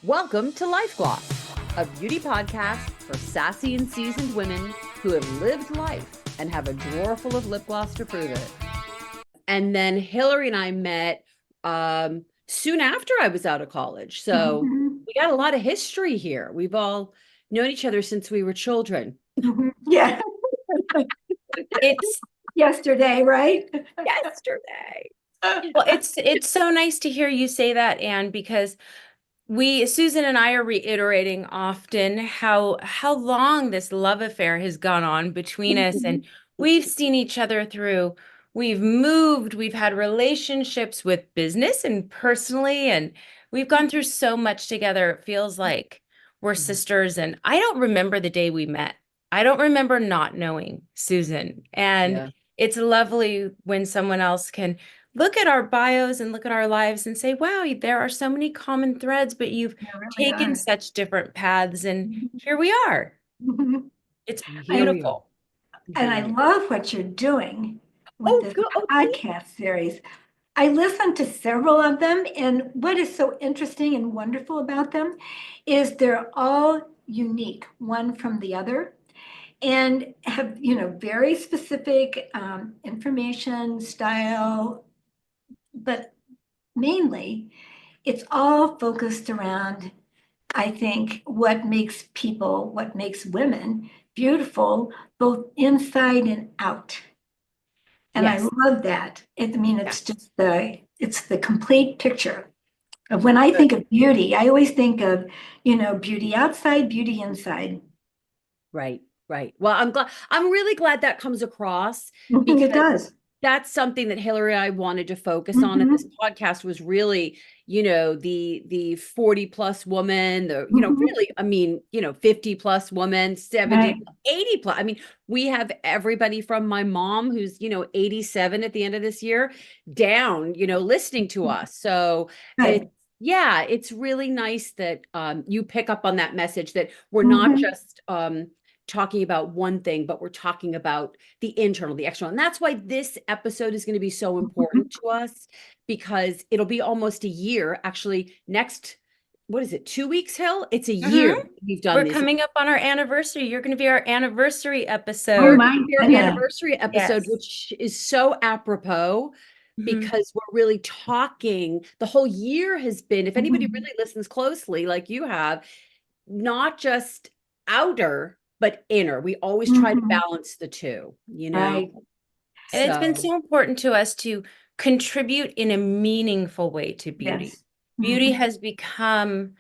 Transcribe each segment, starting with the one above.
Welcome to Life Gloss, a beauty podcast for sassy and seasoned women who have lived life and have a drawer full of lip gloss to prove it. And then Hillary and I met soon after I was out of college. So we got a lot of history here. We've all known each other since we were children. Yeah, It's yesterday, right? Yesterday. well, it's so nice to hear you say that, Anne, because Susan and I are reiterating often how long this love affair has gone on between us, and we've seen each other through. We've moved, we've had relationships with business and personally, and we've gone through so much together. It feels like we're sisters, and I don't remember the day we met. I don't remember not knowing Susan, and Yeah. it's lovely when someone else can look at our bios and look at our lives and say, wow, there are so many common threads, but you've There really taken are. such different paths, and here we are. Mhm. It's Here we are. beautiful. And I love what you're doing with this good. Oh, podcast series. I listened to several of them, and what is so interesting and wonderful about them is they're all unique, one from the other, and have, very specific information, style, but mainly it's all focused around, I think, what makes women beautiful, both inside and out. And I Yes. love that. Yeah. It's just it's the complete picture of when I Good. think of beauty, I always think of, beauty outside, beauty inside. Right, right. Well, I'm really glad that comes across Mhm, because it does. that's something that Hillary and I wanted to focus on in this Mhm, podcast was really, the 40 plus woman, mhm, really, 50 plus woman, 70, right, 80 plus. I mean, we have everybody from my mom who's, 87 at the end of this year down, listening to us. So right. yeah, it's really nice that you pick up on that message that we're not Mhm, just talking about one thing, but we're talking about the internal, the external. And that's why this episode is going to be so mhm, important to us because it'll be almost a year. Actually, what is it, 2 weeks, Hill? It's a Mhm. year we've done We're this. coming up on our anniversary. You're going to be our anniversary oh You're episode. going my to be our goodness. anniversary episode, Yes. which is so apropos Mhm. because we're really talking. The whole year has been, if anybody Mhm, really listens closely, like you have, not just outer, but inner. We always try to mhm, balance the two. right. And it's been So, so important to us to contribute in a meaningful way to beauty. Yes. Beauty Mhm, has become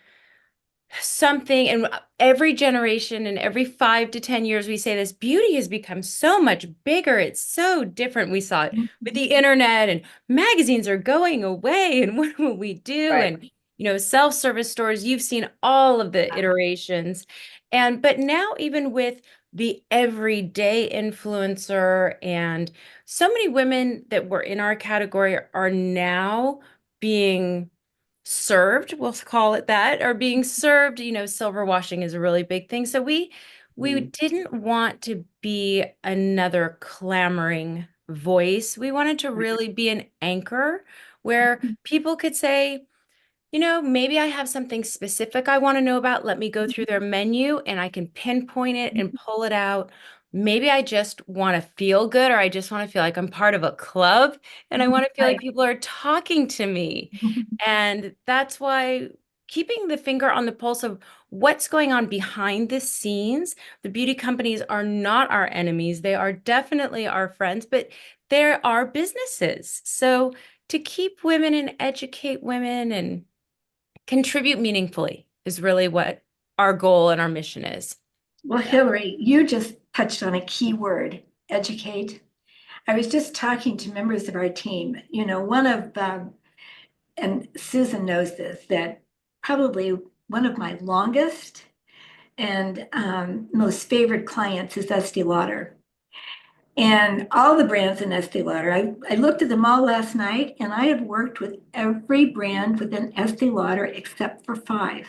something, and every generation and every 5 to 10 years we say this, beauty has become so much bigger. It's so different. We saw it with mhm, the internet, and magazines are going away, and what will we do? right. And self-service stores, you've seen all of the iterations. But now, even with the everyday influencer, and so many women that were in our category are now being served, we'll call it that, or being served. Silver washing is a really big thing. So we Mm. didn't want to be another clamoring voice. We wanted to really be an anchor where mhm, people could say, maybe I have something specific I want to know about. Let me go through their menu and I can pinpoint it and pull it out. Maybe I just want to feel good, or I just want to feel like I'm part of a club, and I mhm, want to feel like right. people are talking to me. Mhm, And that's why keeping the finger on the pulse of what's going on behind the scenes. The beauty companies are not our enemies. They are definitely our friends, but there are businesses. So to keep women and educate women and contribute meaningfully is really what our goal and our mission is. Well, Yeah. Hillary, you just touched on a key word, educate. I was just talking to members of our team. One of and Susan knows this, that probably one of my longest and most favorite clients is Estee Lauder. And all the brands in Estee Lauder, I looked at them all last night, and I have worked with every brand within Estee Lauder except for five.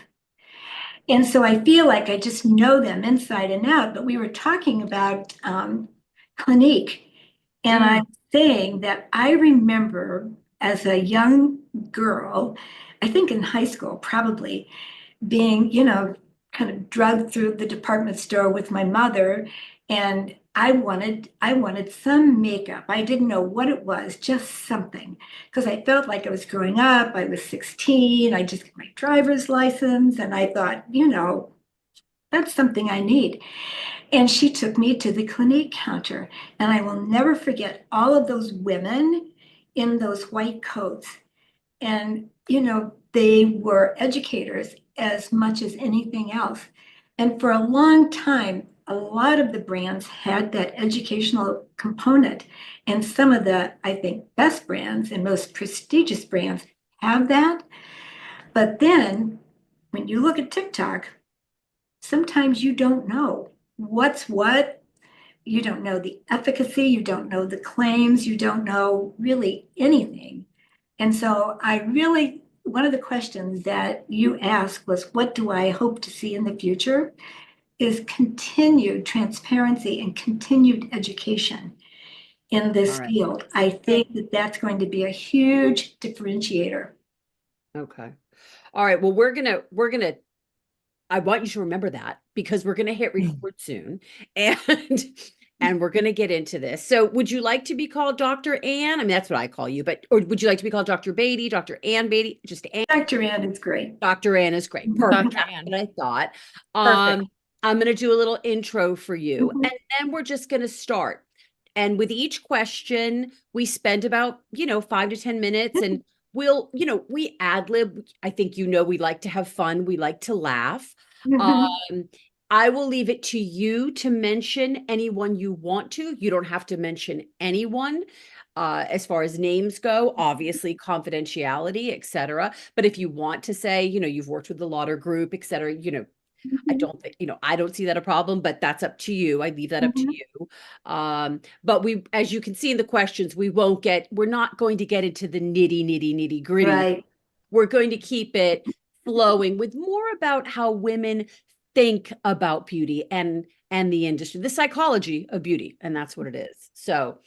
And so I feel like I just know them inside and out. But we were talking about Clinique, and Mm. I'm saying that I remember as a young girl, I think in high school probably, being, kind of drugged through the department store with my mother. And I wanted some makeup. I didn't know what it was, just something. Because I felt like I was growing up. I was 16. I just got my driver's license. And I thought, that's something I need. And she took me to the Clinique counter. And I will never forget all of those women in those white coats. And, they were educators as much as anything else. And for a long time, a lot of the brands had that educational component. And some of the, I think, best brands and most prestigious brands have that. But then when you look at TikTok, sometimes you don't know what's what. You don't know the efficacy, you don't know the claims, you don't know really anything. And so one of the questions that you asked was, what do I hope to see in the future? Is continued transparency and continued education in this All right. field. I think that that's going to be a huge differentiator. Okay. All right. Well, I want you to remember that because we're gonna hit record soon and and we're gonna get into this. So would you like to be called Dr. Ann? I mean, that's what I call you, or would you like to be called Dr. Beatty, Dr. Ann Beatty? Just Ann? Dr. Ann is great. Dr. Ann is great. Perfect. Dr. That's Ann. what I thought. Perfect. I'm gonna do a little intro for you, Mhm. and then we're just gonna start. And with each question, we spend about, 5 to 10 minutes, and we ad lib. I think we like to have fun. We like to laugh. Mhm. Um, I will leave it to you to mention anyone you want to. You don't have to mention anyone. As far as names go, obviously confidentiality, et cetera. But if you want to say, you've worked with the Lauder Group, et cetera, I don't think, I don't see that a problem, but that's up to you. I leave that up to Mhm. you. But as you can see in the questions, we're not going to get into the nitty gritty. Right. We're going to keep it flowing with more about how women think about beauty and the industry, the psychology of beauty, and that's what it is. So,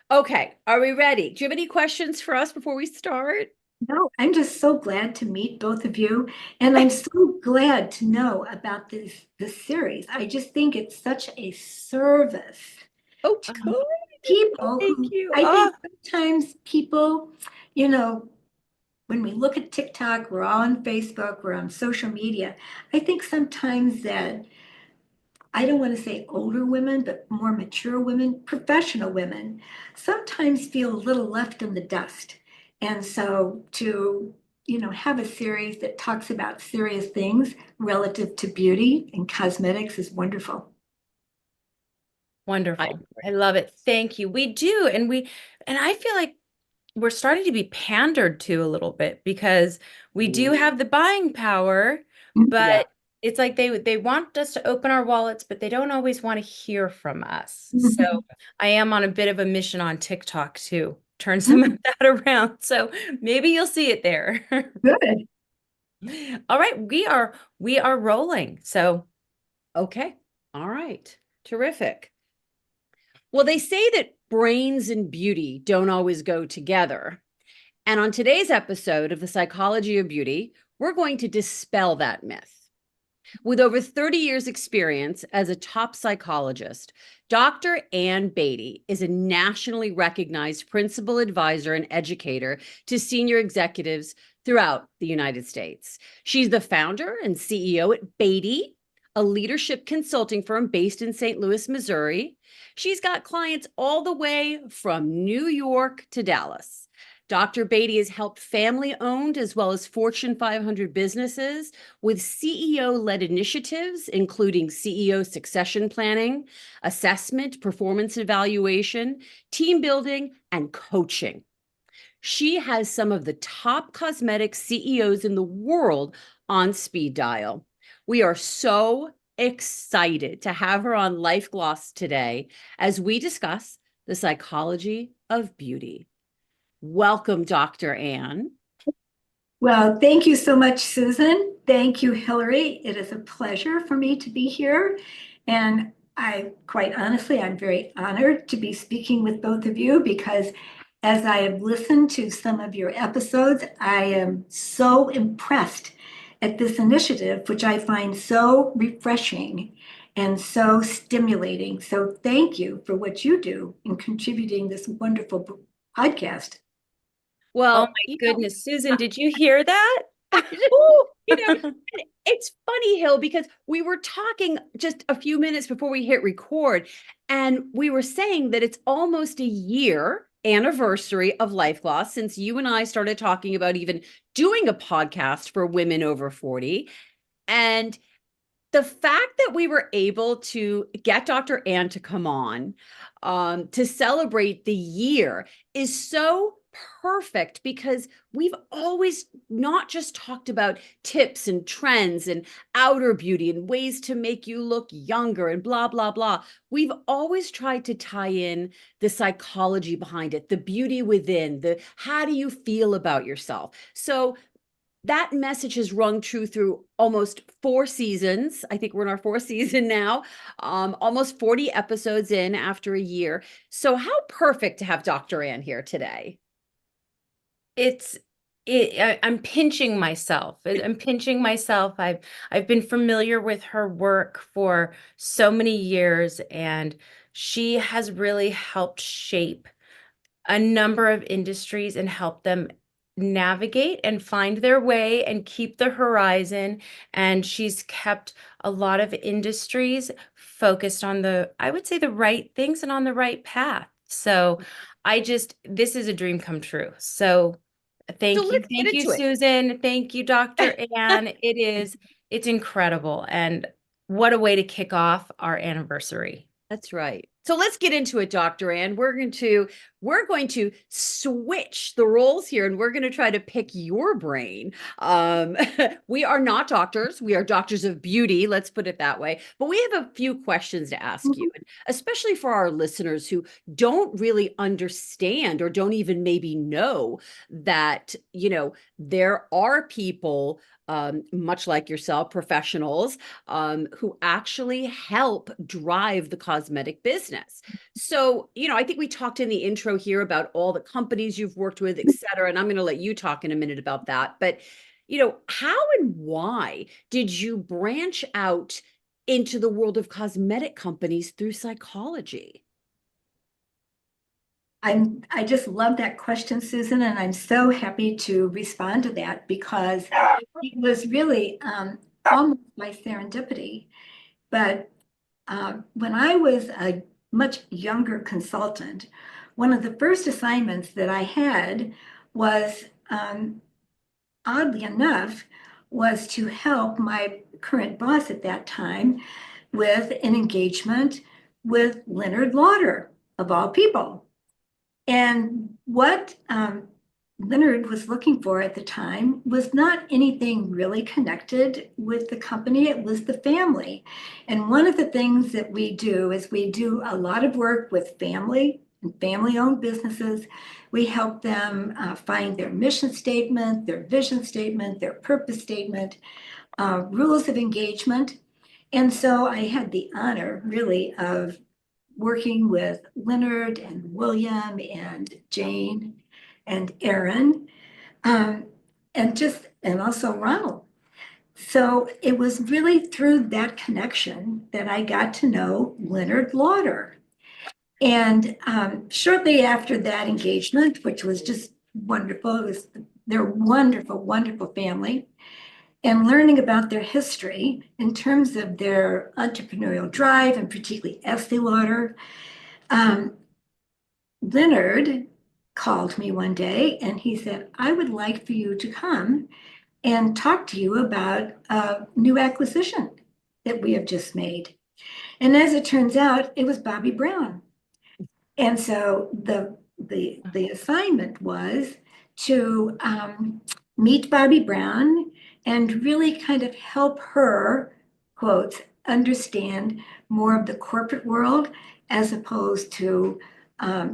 okay, are we ready? Do you have any questions for us before we start? No, I'm just so glad to meet both of you. And I'm so glad to know about this series. I just think it's such a service Oh, to good. people Thank who you. I think sometimes people, you know, when we look at TikTok, we're on Facebook, we're on social media. I think sometimes that I don't want to say older women, but more mature women, professional women, sometimes feel a little left in the dust. And so to, have a series that talks about serious things relative to beauty and cosmetics is wonderful. Wonderful. I love it. Thank you. We do. And I feel like we're starting to be pandered to a little bit because we do have the buying power, Yeah. but it's like they want us to open our wallets, but they don't always want to hear from us. So I am on a bit of a mission on TikTok to turn some of that around. So maybe you'll see it there. Good. All right, we are rolling. So Okay. All right. Terrific. Well, they say that brains and beauty don't always go together. And on today's episode of The Psychology of Beauty, we're going to dispel that myth. With over 30 years' experience as a top psychologist, Dr. Ann Beatty is a nationally recognized principal advisor and educator to senior executives throughout the United States. She's the founder and CEO at Beatty, a leadership consulting firm based in St. Louis, Missouri. She's got clients all the way from New York to Dallas. Dr. Beatty has helped family owned as well as Fortune 500 businesses with CEO-led initiatives, including CEO succession planning, assessment, performance evaluation, team building, and coaching. She has some of the top cosmetic CEOs in the world on speed dial. We are so excited to have her on Life Gloss today as we discuss the psychology of beauty. Welcome, Dr. Ann. Well, thank you so much, Susan. Thank you, Hillary. It is a pleasure for me to be here. And quite honestly, I'm very honored to be speaking with both of you because as I have listened to some of your episodes, I am so impressed at this initiative, which I find so refreshing and so stimulating. So thank you for what you do in contributing this wonderful podcast. Oh Well, my goodness, Susan, did you hear that? you know, it's funny, Hill, because we were talking just a few minutes before we hit record, and we were saying that it's almost a year anniversary of Life Gloss since you and I started talking about even doing a podcast for women over 40. And the fact that we were able to get Dr. Ann to come on to celebrate the year is so perfect, because we've always not just talked about tips and trends and outer beauty and ways to make you look younger and blah, blah, blah. We've always tried to tie in the psychology behind it, the beauty within, the how do you feel about yourself. So that message has rung true through almost 4 seasons. I think we're in our 4th season now, almost 40 episodes in after a year. So how perfect to have Dr. Ann here today. I'm pinching myself. I'm pinching myself. I've been familiar with her work for so many years, and she has really helped shape a number of industries and help them navigate and find their way and keep the horizon. And she's kept a lot of industries focused on I would say, the right things and on the right path. So this is a dream come true. So So thank you. let's get Thank you, into it. Susan. Thank you, Dr. Ann. It's incredible. And what a way to kick off our anniversary. That's right. So let's get into it, Dr. Ann. We're going to switch the roles here, and we're going to try to pick your brain. We are not doctors. We are doctors of beauty. Let's put it that way. But we have a few questions to ask you, especially for our listeners who don't really understand or don't even maybe know that, there are people, much like yourself, professionals, who actually help drive the cosmetic business. So, I think we talked in the intro here about all the companies you've worked with, et cetera, and I'm going to let you talk in a minute about that. But, how and why did you branch out into the world of cosmetic companies through psychology? I just love that question, Susan, and I'm so happy to respond to that because it was really almost by serendipity. But when I was a much younger consultant, one of the first assignments that I had was, oddly enough, was to help my current boss at that time with an engagement with Leonard Lauder, of all people. And what Leonard was looking for at the time was not anything really connected with the company, it was the family. And one of the things that we do is we do a lot of work with family and family-owned businesses. We help them find their mission statement, their vision statement, their purpose statement, rules of engagement. And so I had the honor really of working with Leonard and William and Jane and Aaron, and also Ronald. So it was really through that connection that I got to know Leonard Lauder. And shortly after that engagement, which was just wonderful, they're wonderful, wonderful family, and learning about their history in terms of their entrepreneurial drive, and particularly Estee Lauder. Leonard called me one day and he said, I would like for you to come and talk to you about a new acquisition that we have just made. And as it turns out, it was Bobby Brown. And so the assignment was to meet Bobby Brown and really kind of help her, quotes, understand more of the corporate world as opposed to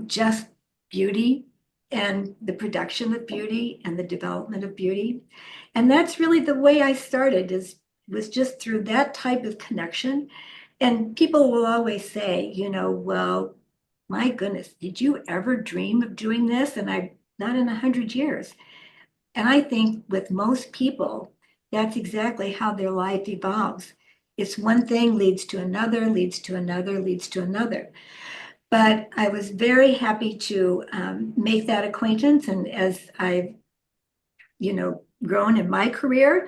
just beauty and the production of beauty and the development of beauty. And that's really the way I started, was just through that type of connection. And people will always say, well, my goodness, did you ever dream of doing this? And not in 100 years. And I think with most people, that's exactly how their life evolves. It's one thing leads to another, leads to another, leads to another. But I was very happy to make that acquaintance. And as I've, grown in my career,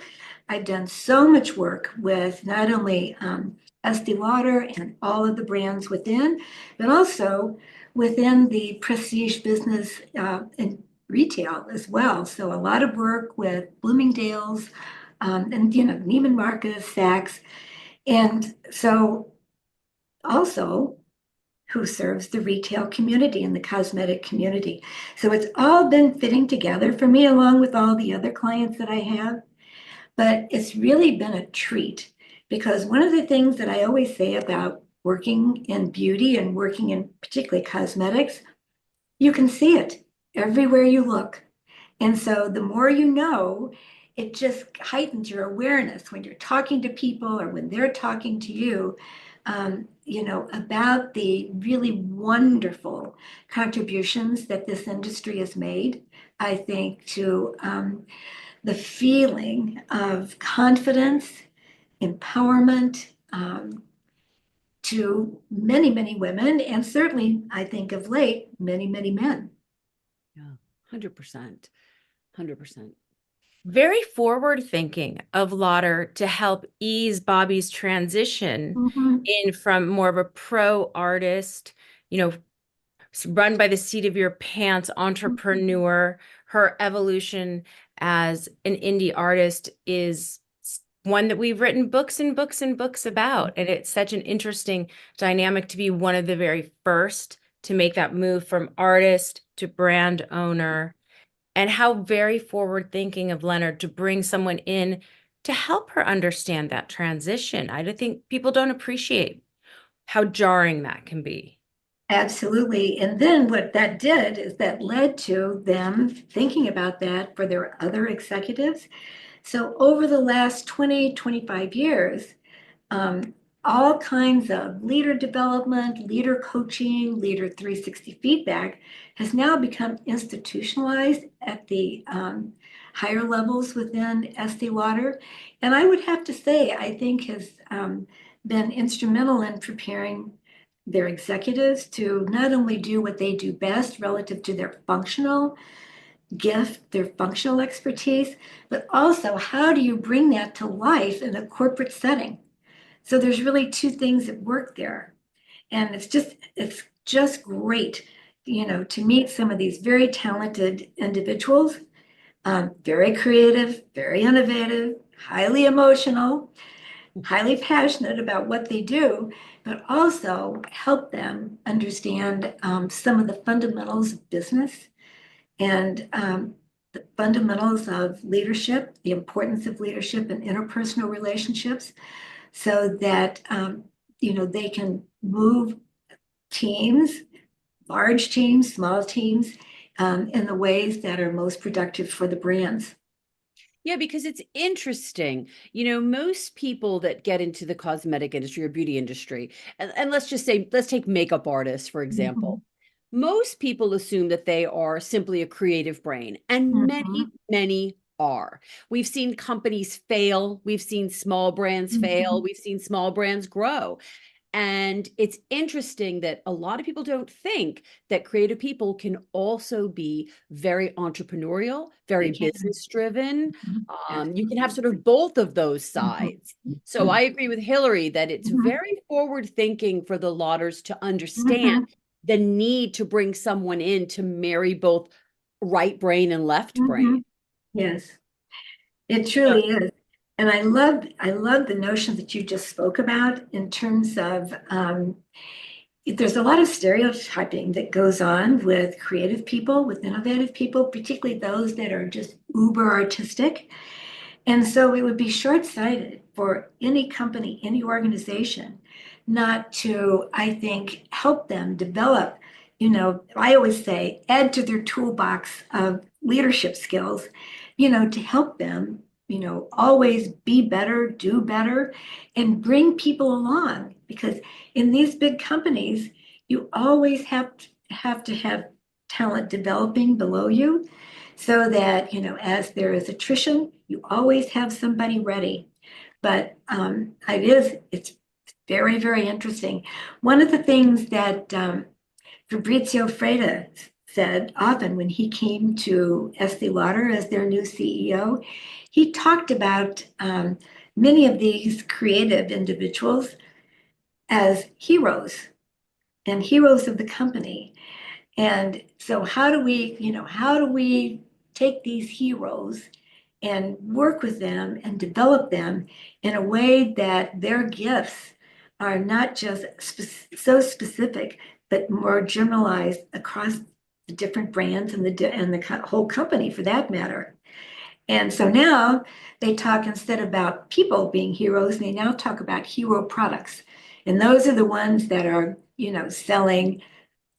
I've done so much work with not only Estee Lauder and all of the brands within, but also within the prestige business and retail as well. So a lot of work with Bloomingdale's and, Neiman Marcus, Saks. And so also who serves the retail community and the cosmetic community. So it's all been fitting together for me along with all the other clients that I have. But it's really been a treat because one of the things that I always say about working in beauty and working in particularly cosmetics, you can see it everywhere you look. And so the more you know, it just heightens your awareness when you're talking to people or when they're talking to you, about the really wonderful contributions that this industry has made, I think, to the feeling of confidence, empowerment, to many, many women, and certainly, I think of late, many, many men. Yeah, 100%. 100%. Very forward thinking of Lauder to help ease Bobby's transition in from more of a pro artist, run by the seat of your pants entrepreneur. Her evolution as an indie artist is one that we've written books and books and books about. And it's such an interesting dynamic to be one of the very first to make that move from artist to brand owner. And how very forward thinking of Leonard to bring someone in to help her understand that transition. I think people don't appreciate how jarring that can be. Absolutely. And then what that did is that led to them thinking about that for their other executives. So over the last 20, 25 years, all kinds of leader development, leader coaching, leader 360 feedback has now become institutionalized at the higher levels within Estee Lauder. And I would have to say, I think has been instrumental in preparing their executives to not only do what they do best relative to their functional gift, their functional expertise, but also how do you bring that to life in a corporate setting? So there's really two things at work there. And it's just great, to meet some of these very talented individuals, very creative, very innovative, highly emotional, highly passionate about what they do, but also help them understand some of the fundamentals of business and the fundamentals of leadership, the importance of leadership and interpersonal relationships, so that they can move teams, large teams, small teams, in the ways that are most productive for the brands. Yeah, because it's interesting. Most people that get into the cosmetic industry or beauty industry, and let's just say, let's take makeup artists, for example. Most people assume that they are simply a creative brain, and many, many are. We've seen companies fail. We've seen small brands fail. We've seen small brands grow. And it's interesting that a lot of people don't think that creative people can also be very entrepreneurial, very business driven. You can have sort of both of those sides. So I agree with Hillary that it's very forward thinking for the Lauders to understand the need to bring someone in to marry both right brain and left brain. Yes, it truly is. And I love the notion that you just spoke about in terms of there's a lot of stereotyping that goes on with creative people, with innovative people, particularly those that are just uber artistic. And so it would be short-sighted for any company, any organization, not to, I think, help them develop, I always say, add to their toolbox of leadership skills, to help them, always be better, do better, and bring people along. Because in these big companies, you always have to have talent developing below you. so that, as there is attrition, you always have somebody ready. But it's very, very interesting. One of the things that Fabrizio Freda said often when he came to Estee Lauder as their new CEO, he talked about many of these creative individuals as heroes and heroes of the company. And so how do we take these heroes and work with them and develop them in a way that their gifts are not just so specific, but more generalized across the different brands and the whole company for that matter. And so now they talk, instead about people being heroes, they now talk about hero products. And those are the ones that are, selling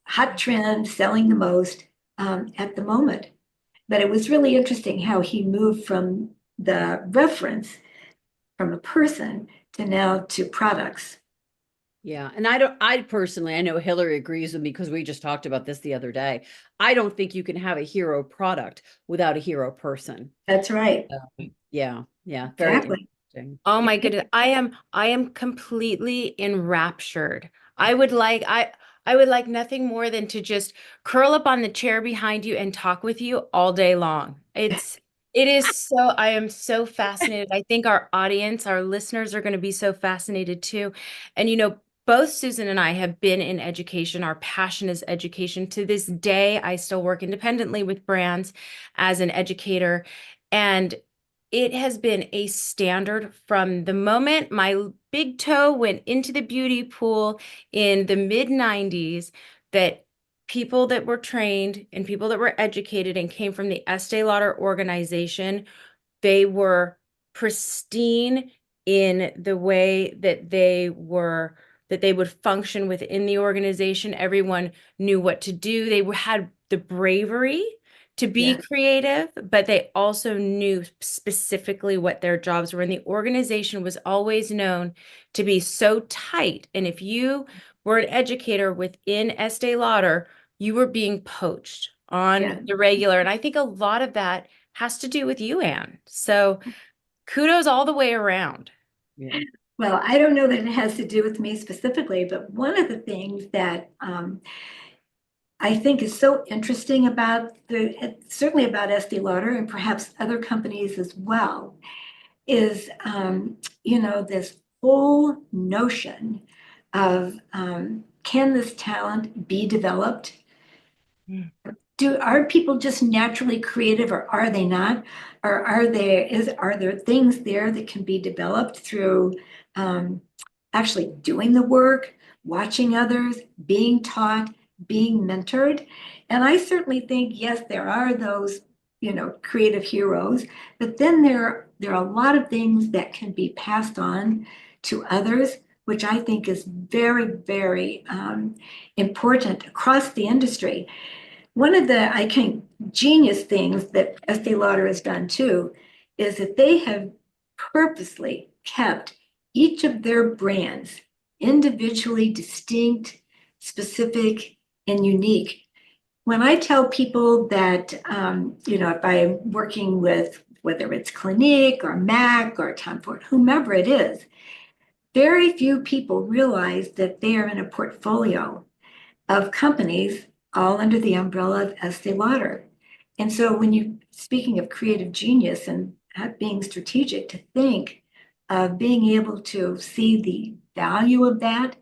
hot trends, selling the most at the moment. But it was really interesting how he moved from the reference from a person to now to products. Yeah. And I personally, I know Hillary agrees with me because we just talked about this the other day. I don't think you can have a hero product without a hero person. That's right. Yeah. Yeah. Very Exactly. interesting. Oh my goodness. I am completely enraptured. I would like nothing more than to just curl up on the chair behind you and talk with you all day long. I am so fascinated. I think our audience, our listeners are going to be so fascinated too. And both Susan and I have been in education. Our passion is education. To this day, I still work independently with brands as an educator. And it has been a standard from the moment my big toe went into the beauty pool in the mid 90s, that people that were trained and people that were educated and came from the Estee Lauder organization, they were pristine in the way that they would function within the organization. Everyone knew what to do. They had the bravery to be creative, but they also knew specifically what their jobs were. And the organization was always known to be so tight. And if you were an educator within Estee Lauder, you were being poached on the regular. And I think a lot of that has to do with you, Anne. So kudos all the way around. Yeah. Well, I don't know that it has to do with me specifically, but one of the things that I think is so interesting about certainly about Estee Lauder and perhaps other companies as well, is this whole notion of can this talent be developed? Are people just naturally creative, or are they not? Or are there things there that can be developed through actually doing the work, watching others, being taught, being mentored? And I certainly think, yes, there are those, creative heroes, but then there are a lot of things that can be passed on to others, which I think is very, very important across the industry. One of the, I think, genius things that Estee Lauder has done too is that they have purposely kept each of their brands individually distinct, specific, and unique. When I tell people that, if I'm working with, whether it's Clinique or MAC or Tom Ford, whomever it is, very few people realize that they are in a portfolio of companies all under the umbrella of Estee Lauder. And so when speaking of creative genius and being strategic, to think of being able to see the value of that,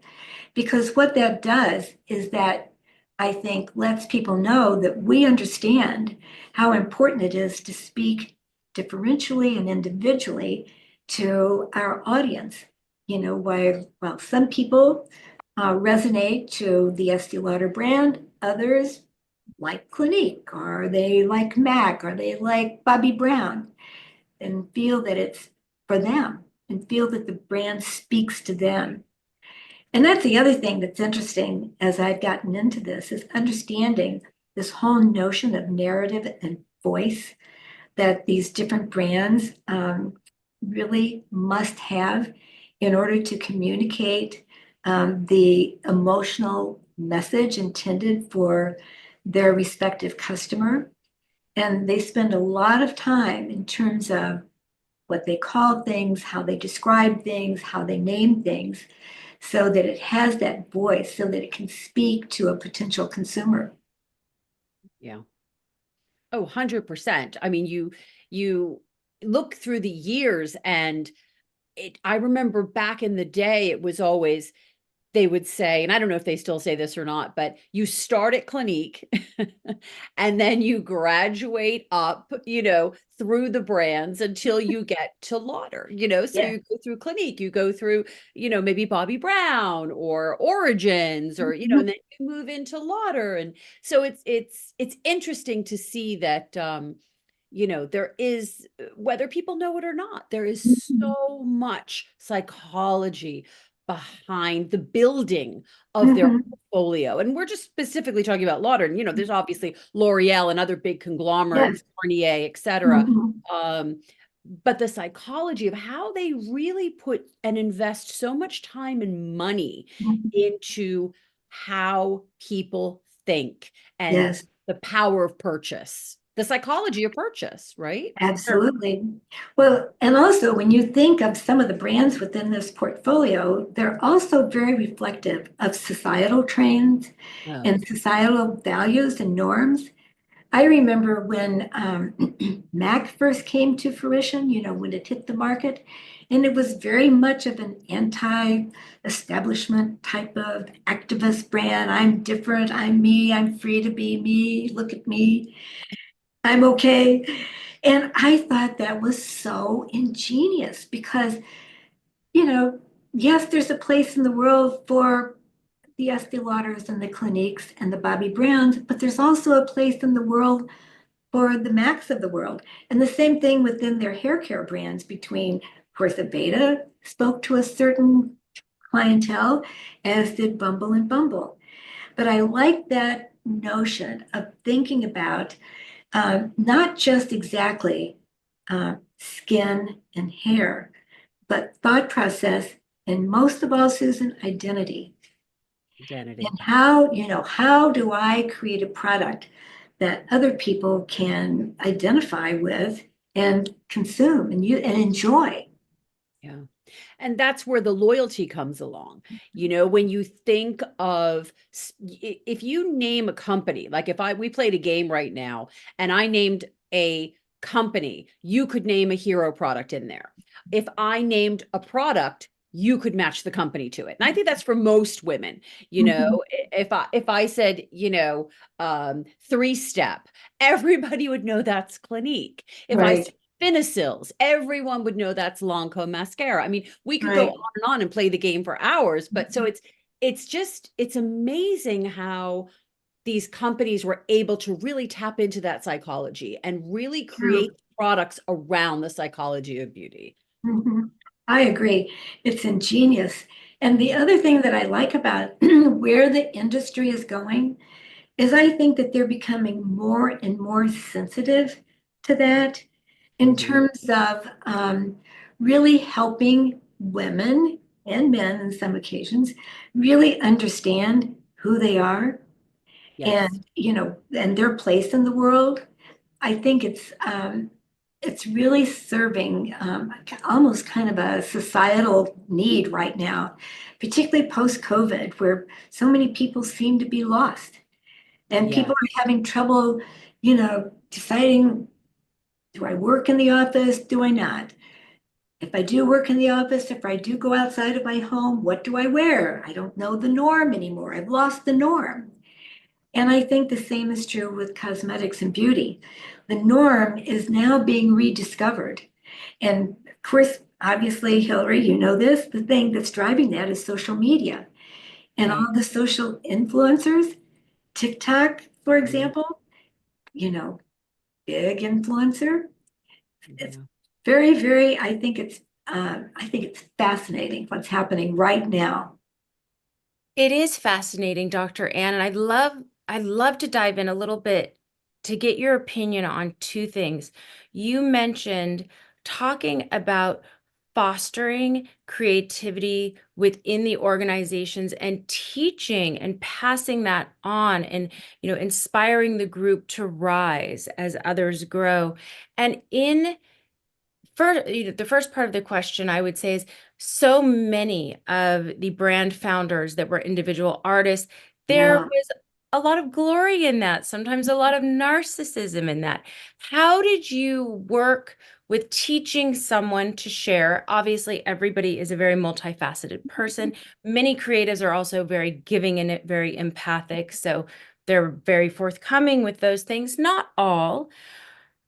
because what that does is that I think lets people know that we understand how important it is to speak differentially and individually to our audience. While some people resonate to the Estee Lauder brand, others like Clinique, or they like MAC, or they like Bobbi Brown, and feel that it's for them and feel that the brand speaks to them. And that's the other thing that's interesting as I've gotten into this, is understanding this whole notion of narrative and voice that these different brands really must have in order to communicate the emotional message intended for their respective customer. And they spend a lot of time in terms of what they call things, how they describe things, how they name things, so that it has that voice, so that it can speak to a potential consumer. Yeah. Oh, 100%. I mean, you look through the years and I remember back in the day, it was always, they would say, and I don't know if they still say this or not, but you start at Clinique and then you graduate up, through the brands until you get to Lauder, so Yeah. you go through Clinique, you go through, maybe Bobby Brown or Origins or, and then you move into Lauder. And so it's interesting to see that, there is, whether people know it or not, there is Mhm. so much psychology behind the building of their Mhm. portfolio. And we're just specifically talking about Lauder. And, there's obviously L'Oreal and other big Yes. conglomerates, Garnier, et cetera. Mhm. Um, but the psychology of how they really put and invest so much time and money Mhm. into how people think and Yes, the power of purchase, the psychology of purchase, right? absolutely. Well, and also when you think of some of the brands within this portfolio, they're also very reflective of societal trends Oh, and societal values and norms. I remember when Mac first came to fruition, when it hit the market, and it was very much of an anti-establishment type of activist brand. I'm different, I'm me, I'm free to be me, look at me, I'm okay. And I thought that was so ingenious because, you know, yes, there's a place in the world for the Estee Lauders and the Cliniques and the Bobby Browns, but there's also a place in the world for the Macs of the world. And the same thing within their hair care brands between, of course, Aveda spoke to a certain clientele, as did Bumble and Bumble. But I like that notion of thinking about not just exactly skin and hair, but thought process, and most of all, Susan, identity. identity. And how do I create a product that other people can identify with and consume and enjoy? Yeah. And that's where the loyalty comes along. When you think of, if you name a company, like if we played a game right now and I named a company, you could name a hero product in there. If I named a product, you could match the company to it. And I think that's for most women. Mhm. If I said, Three Step, everybody would know that's Clinique. If I Right, said Finicils, everyone would know that's Lancome mascara. I mean, we could go right. on and play the game for hours, but so it's amazing how these companies were able to really tap into that psychology and really create True. products around the psychology of beauty. Mhm. I agree. It's ingenious. And the other thing that I like about where the industry is going is I think that they're becoming more and more sensitive to that in Mhm. terms of really helping women and men in some occasions really understand who they are Yes. and their place in the world. I think it's really serving almost kind of a societal need right now, particularly post-COVID, where so many people seem to be lost and Yeah. people are having trouble, deciding, do I work in the office? Do I not? If I do work in the office, if I do go outside of my home, what do I wear? I don't know the norm anymore. I've lost the norm. And I think the same is true with cosmetics and beauty. The norm is now being rediscovered. And of course, obviously, Hillary, you know this, the thing that's driving that is social media and Right. all the social influencers, TikTok, for Yeah. example, you know, big influencer. It's Yeah. very, very, I think it's fascinating what's happening right now. It is fascinating, Dr. Ann, and I'd love to dive in a little bit to get your opinion on two things. You mentioned talking about fostering creativity within the organizations and teaching and passing that on and, inspiring the group to rise as others grow. And the first part of the question, I would say, is so many of the brand founders that were individual artists, there Yeah. was a lot of glory in that, sometimes a lot of narcissism in that. How did you work with teaching someone to share? Obviously, everybody is a very multifaceted person. Many creatives are also very giving and very empathic, so they're very forthcoming with those things. Not all.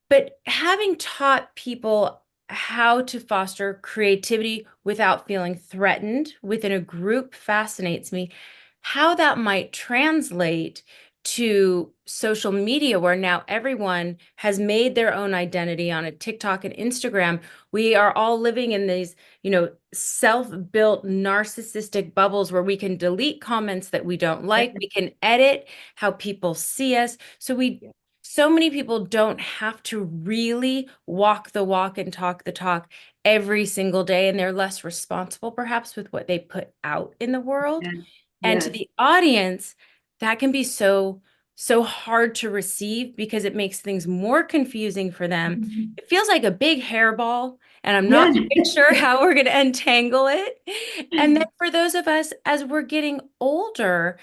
But having taught people how to foster creativity without feeling threatened within a group fascinates me. How that might translate to social media, where now everyone has made their own identity on a TikTok and Instagram. We are all living in these, self-built narcissistic bubbles where we can delete comments that we don't like. We can edit how people see us. So many people don't have to really walk the walk and talk the talk every single day, and they're less responsible perhaps with what they put out in the world. Yeah. And to Yes. the audience, that can be so hard to receive because it makes things more confusing for them. It feels like a big hairball, and I'm not Yeah. quite sure how we're going to untangle it. And then for those of us, as we're getting older,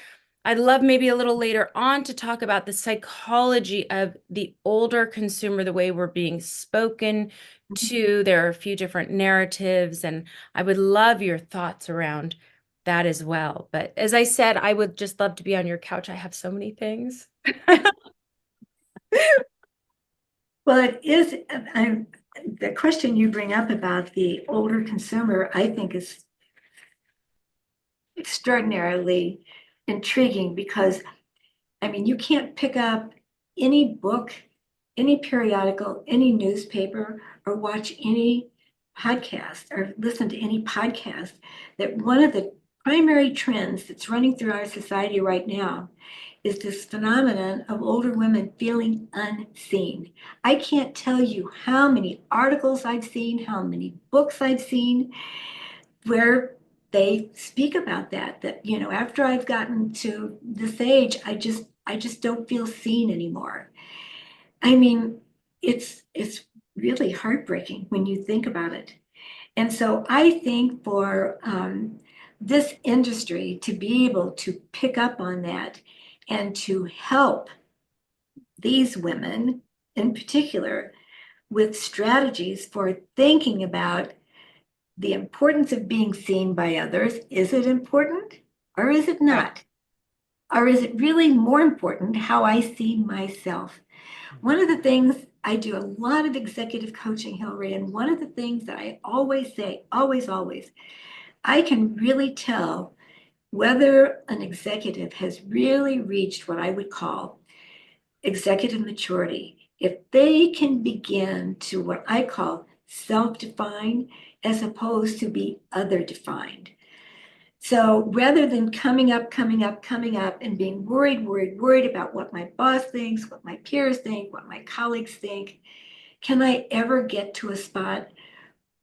I'd love maybe a little later on to talk about the psychology of the older consumer, the way we're being spoken to. There are a few different narratives, and I would love your thoughts around that as well. But as I said, I would just love to be on your couch. I have so many things. Well, it is, the question you bring up about the older consumer, I think is extraordinarily intriguing because, I mean, you can't pick up any book, any periodical, any newspaper, or watch any podcast or listen to any podcast that one of the primary trends that's running through our society right now is this phenomenon of older women feeling unseen. I can't tell you how many articles I've seen, how many books I've seen where they speak about that, after I've gotten to this age, I just don't feel seen anymore. I mean, it's really heartbreaking when you think about it. And so I think for this industry to be able to pick up on that and to help these women in particular with strategies for thinking about the importance of being seen by others. Is it important or is it not? Or is it really more important how I see myself? One of the things I do a lot of executive coaching, Hillary, and one of the things that I always say, always, always, I can really tell whether an executive has really reached what I would call executive maturity. If they can begin to what I call self-define as opposed to be other defined. So rather than coming up and being worried about what my boss thinks, what my peers think, what my colleagues think, can I ever get to a spot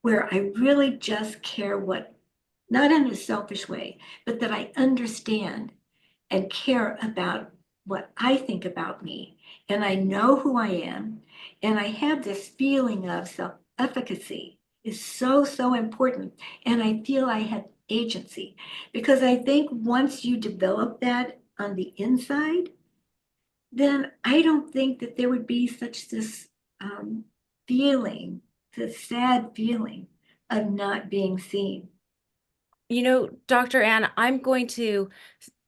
where I really just care what, not in a selfish way, but that I understand and care about what I think about me, and I know who I am, and I have this feeling of self-efficacy is so important, and I feel I have agency, because I think once you develop that on the inside, then I don't think that there would be such this feeling, this sad feeling of not being seen. Dr. Ann, I'm going to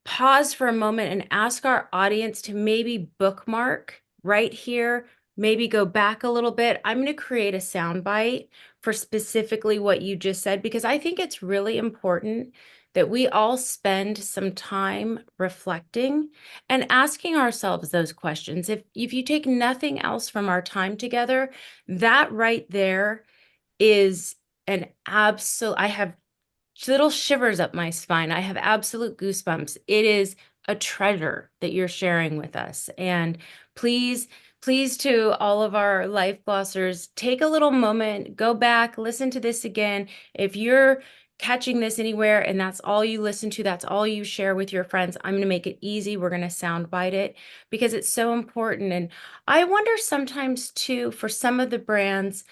pause for a moment and ask our audience to maybe bookmark right here, maybe go back a little bit. I'm going to create a soundbite for specifically what you just said, because I think it's really important that we all spend some time reflecting and asking ourselves those questions. If you take nothing else from our time together, that right there is an absolute, I have little shivers up my spine. I have absolute goosebumps. It is a treasure that you're sharing with us. And please please, to all of our life glossers, take a little moment, go back, listen to this again. If you're catching this anywhere and that's all you listen to, that's all you share with your friends, I'm going to make it easy. We're going to soundbite it because it's so important. And I wonder sometimes too, for some of the brands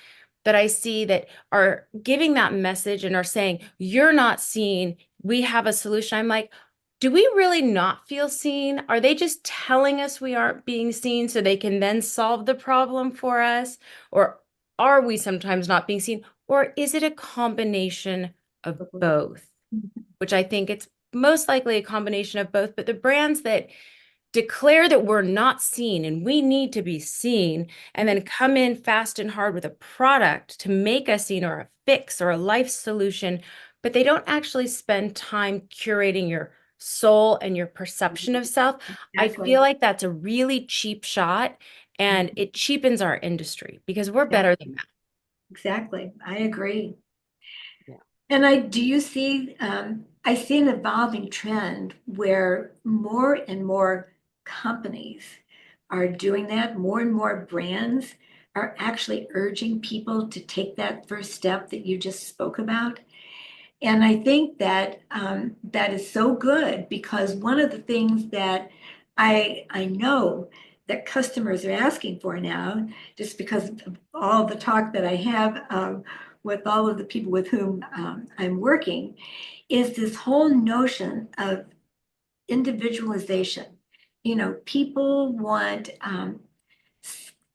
that I see that are giving that message and are saying, you're not seen, we have a solution. I'm like, do we really not feel seen? Are they just telling us we aren't being seen so they can then solve the problem for us? Or are we sometimes not being seen? Or is it a combination of both? Which I think it's most likely a combination of both. But the brands that declare that we're not seen and we need to be seen, and then come in fast and hard with a product to make us seen or a fix or a life solution, but they don't actually spend time curating your soul and your perception of self. I feel like that's a really cheap shot, and it cheapens our industry because we're better than that. Exactly. I agree. Yeah. And do you see, I see an evolving trend where more and more companies are doing that. More and more brands are actually urging people to take that first step that you just spoke about. And I think that that is so good, because one of the things that I know that customers are asking for now, just because of all the talk that I have with all of the people with whom I'm working, is this whole notion of individualization. You know, people want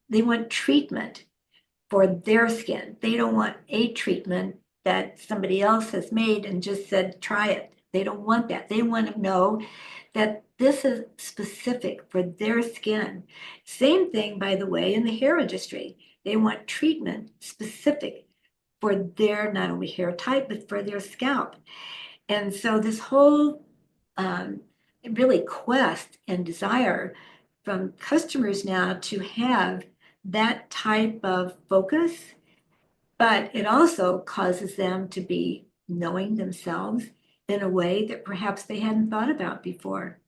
they want treatment for their skin. They don't want a treatment that somebody else has made and just said, try it. They don't want that. They want to know that this is specific for their skin. Same thing, by the way, in the hair industry. They want treatment specific for their not only hair type, but for their scalp. And so this whole really quest and desire from customers now to have that type of focus, but it also causes them to be knowing themselves in a way that perhaps they hadn't thought about before.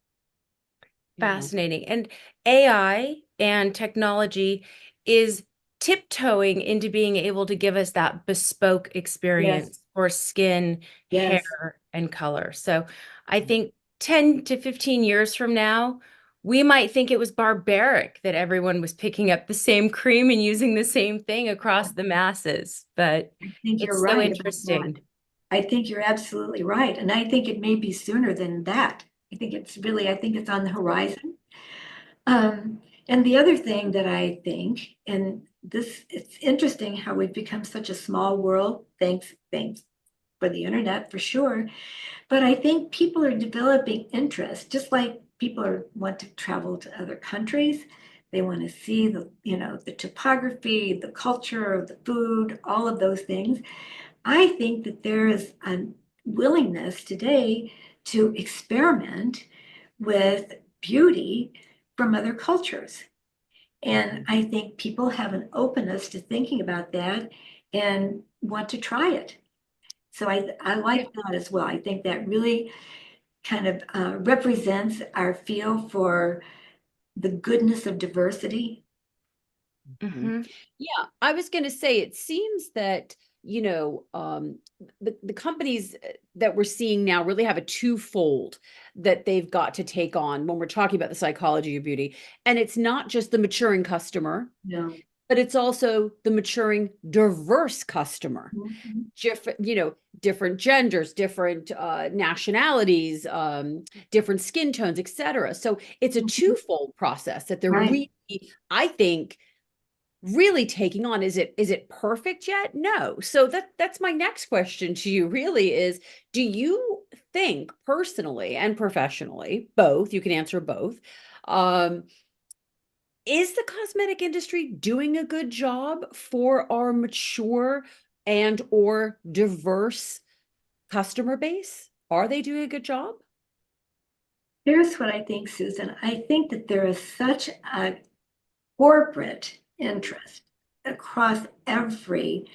Fascinating. And AI and technology is tiptoeing into being able to give us that bespoke experience for skin, Yes. hair, and color. So I think 10 to 15 years from now, we might think it was barbaric that everyone was picking up the same cream and using the same thing across the masses. But I think you're it's so right about that. interesting. I think you're absolutely right. And I think it may be sooner than that. I think it's on the horizon. And the other thing that I think, and this, it's interesting how we've become such a small world, thanks for the internet for sure. But I think people are developing interest, just like want to travel to other countries. They want to see the topography, the culture, the food, all of those things. I think that there is a willingness today to experiment with beauty from other cultures. And I think people have an openness to thinking about that and want to try it. So I like that as well. I think that really kind of represents our feel for the goodness of diversity. Mm-hmm. Yeah, I was going to say, it seems that, the companies that we're seeing now really have a twofold that they've got to take on when we're talking about the psychology of beauty. And it's not just the maturing customer, No. but it's also the maturing diverse customer. Different genders, different nationalities, different skin tones, etc. So it's a twofold process that they're Right. really, I think, really taking on. Is it perfect yet? No. So that's my next question to you really is, do you think personally and professionally, both, you can answer both, is the cosmetic industry doing a good job for our mature and or diverse customer base? Are they doing a good job? Here's what I think, Susan. I think that there is such a corporate interest across every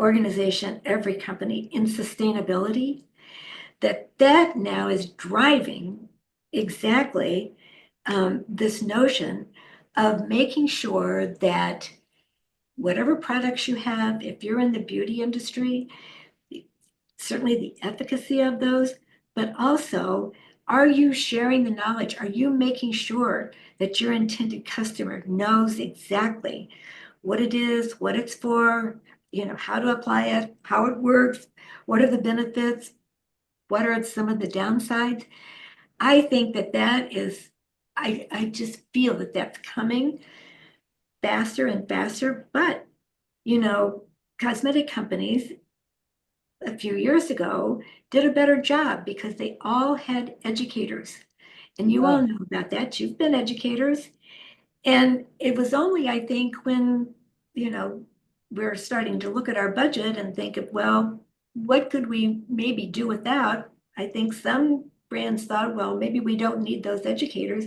organization, every company in sustainability, that now is driving exactly this notion of making sure that whatever products you have, if you're in the beauty industry, certainly the efficacy of those, but also, are you sharing the knowledge? Are you making sure that your intended customer knows exactly what it is, what it's for, how to apply it, how it works, what are the benefits, what are some of the downsides? I think that is, I just feel that that's coming faster and faster, but, you know, cosmetic companies a few years ago did a better job because they all had educators. And you all Oh, know about that. You've been educators. And it was only, I think, when, we're starting to look at our budget and think of, well, what could we maybe do without? I think some brands thought, well, maybe we don't need those educators,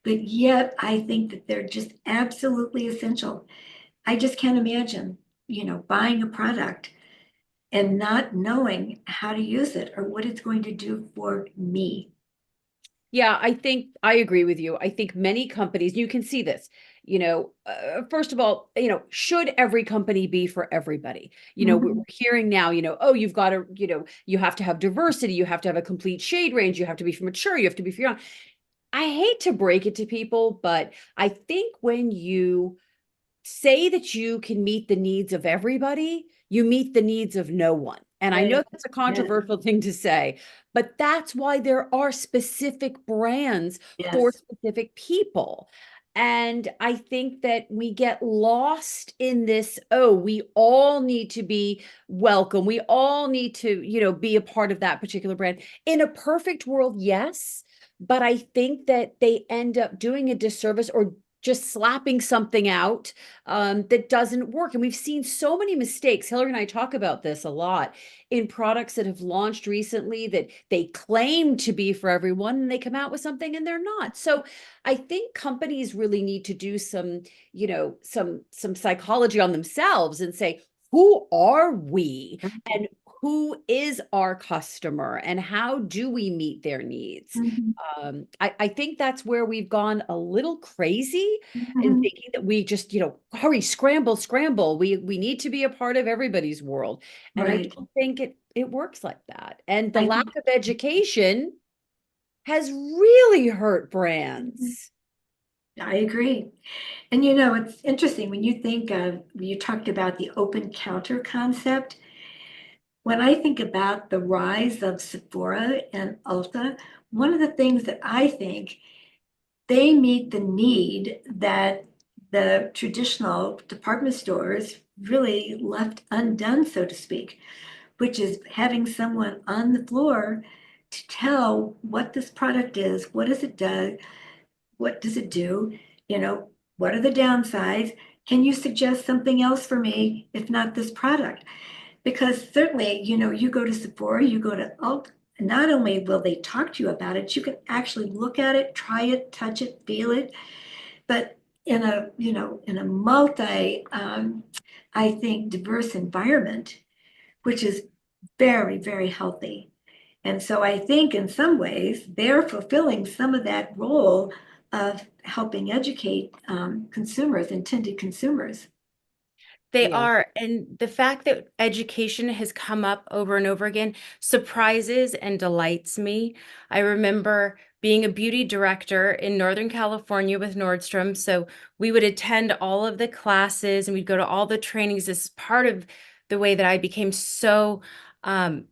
but yet I think that they're just absolutely essential. I just can't imagine, buying a product and not knowing how to use it or what it's going to do for me. yeah, I think I agree with you. I think many companies, you can see this, first of all, should every company be for everybody? We're Mhm. hearing now, oh, you've got to, you have to have diversity, you have to have a complete shade range, you have to be for mature, you have to be for young. I hate to break it to people, but I think when you say that you can meet the needs of everybody, you meet the needs of no one. And I know Right. that's a Yes. controversial thing to say, but that's why there are specific brands for Yes. specific people. And I think that we get lost in this, oh, we all need to be welcome. We all need to, be a part of that particular brand. In a perfect world, yes. But I think that they end up doing a disservice or just slapping something out that doesn't work. And we've seen so many mistakes. Hillary and I talk about this a lot in products that have launched recently that they claim to be for everyone and they come out with something and they're not. So I think companies really need to do some, some psychology on themselves and say, who are we and who is our customer and how do we meet their needs? Mhm. I think that's where we've gone a little crazy in Mhm. thinking that we just, hurry, scramble, scramble. We need to be a part of everybody's world. And I Right. don't think it works like that. And the I lack think. of education has really hurt Mhm. brands. I agree. And it's interesting when you think of, when you talked about the open counter concept. When I think about the rise of Sephora and Ulta, one of the things that I think they meet the need that the traditional department stores really left undone, so to speak, which is having someone on the floor to tell what this product is, what does it do, what does it do, you know, what are the downsides? Can you suggest something else for me if not this product? Because certainly, you go to Sephora, you go to Ulta, not only will they talk to you about it, you can actually look at it, try it, touch it, feel it, but in a multi, I think, diverse environment, which is very, very healthy. And so I think in some ways they're fulfilling some of that role of helping educate consumers, intended consumers. They Yeah. are. And the fact that education has come up over and over again surprises and delights me. I remember being a beauty director in Northern California with Nordstrom. So we would attend all of the classes and we'd go to all the trainings as part of the way that I became um,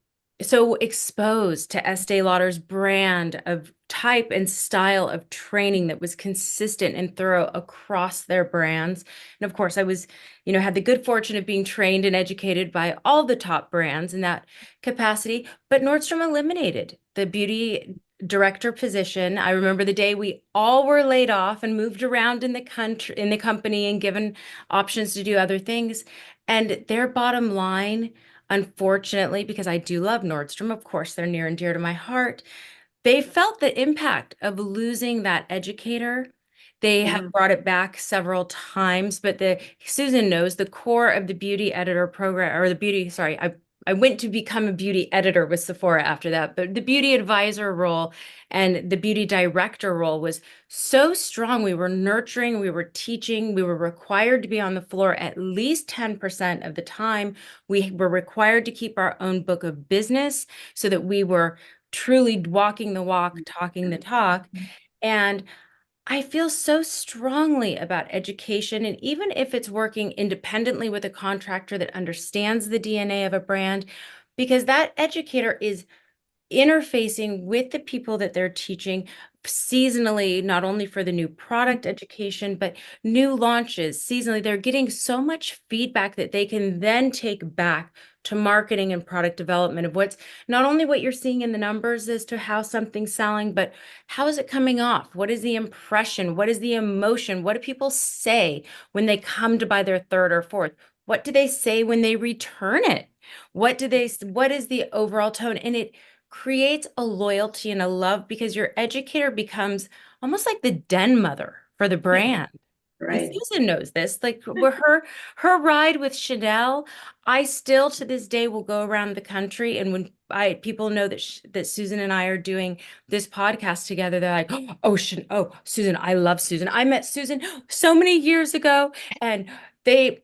so exposed to Estee Lauder's brand of type and style of training that was consistent and thorough across their brands. And of course, I was had the good fortune of being trained and educated by all the top brands in that capacity. But Nordstrom eliminated the beauty director position. I remember the day we all were laid off and moved around in the country, in the company, and given options to do other things. And their bottom line, unfortunately, because I do love Nordstrom, of course, they're near and dear to my heart, they felt the impact of losing that educator. They have Yeah. brought it back several times, but the Susan knows the core of the beauty editor program or the beauty, sorry, I went to become a beauty editor with Sephora after that, but the beauty advisor role and the beauty director role was so strong. We were nurturing, we were teaching, we were required to be on the floor at least 10% of the time. We were required to keep our own book of business so that we were truly walking the walk, talking the talk. And I feel so strongly about education. And even if it's working independently with a contractor that understands the DNA of a brand, because that educator is interfacing with the people that they're teaching seasonally, not only for the new product education, but new launches seasonally. They're getting so much feedback that they can then take back to marketing and product development of what's not only what you're seeing in the numbers as to how something's selling, but how is it coming off? What is the impression? What is the emotion? What do people say when they come to buy their third or fourth? What do they say when they return it? What is the overall tone? And it creates a loyalty and a love because your educator becomes almost like the den mother for the brand. And Right. Susan knows this. Like her ride with Chanel, I still to this day will go around the country, and when people know that Susan and I are doing this podcast together, they're like, "Oh, Susan, I love Susan. I met Susan so many years ago," and they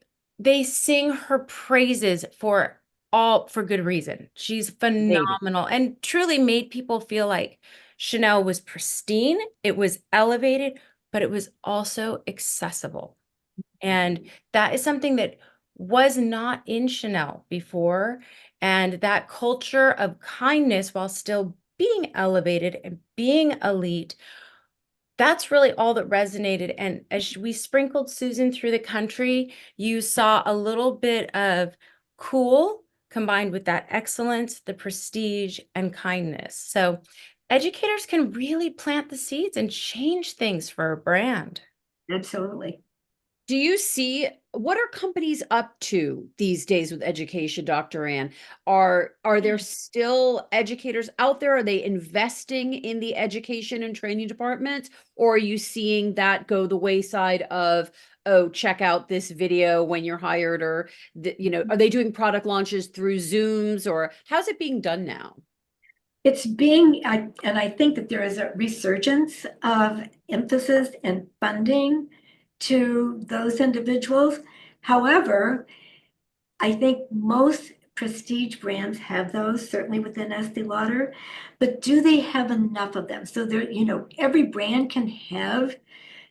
sing her praises for good reason. She's phenomenal and truly made people feel like Chanel was pristine, it was elevated, but it was also accessible. And that is something that was not in Chanel before. And that culture of kindness while still being elevated and being elite, that's really all that resonated. And as we sprinkled Susan through the country, you saw a little bit of cool combined with that excellence, the prestige, and kindness. So educators can really plant the seeds and change things for a brand. Absolutely. Do you see what are companies up to these days with education, Dr. Ann? Are there still educators out there? Are they investing in the education and training department? Or are you seeing that go the wayside of, oh, check out this video when you're hired, or are they doing product launches through Zooms, or how's it being done now? It's and I think that there is a resurgence of emphasis and funding to those individuals. However, I think most prestige brands have those, certainly within Estee Lauder, but do they have enough of them? So there, every brand can have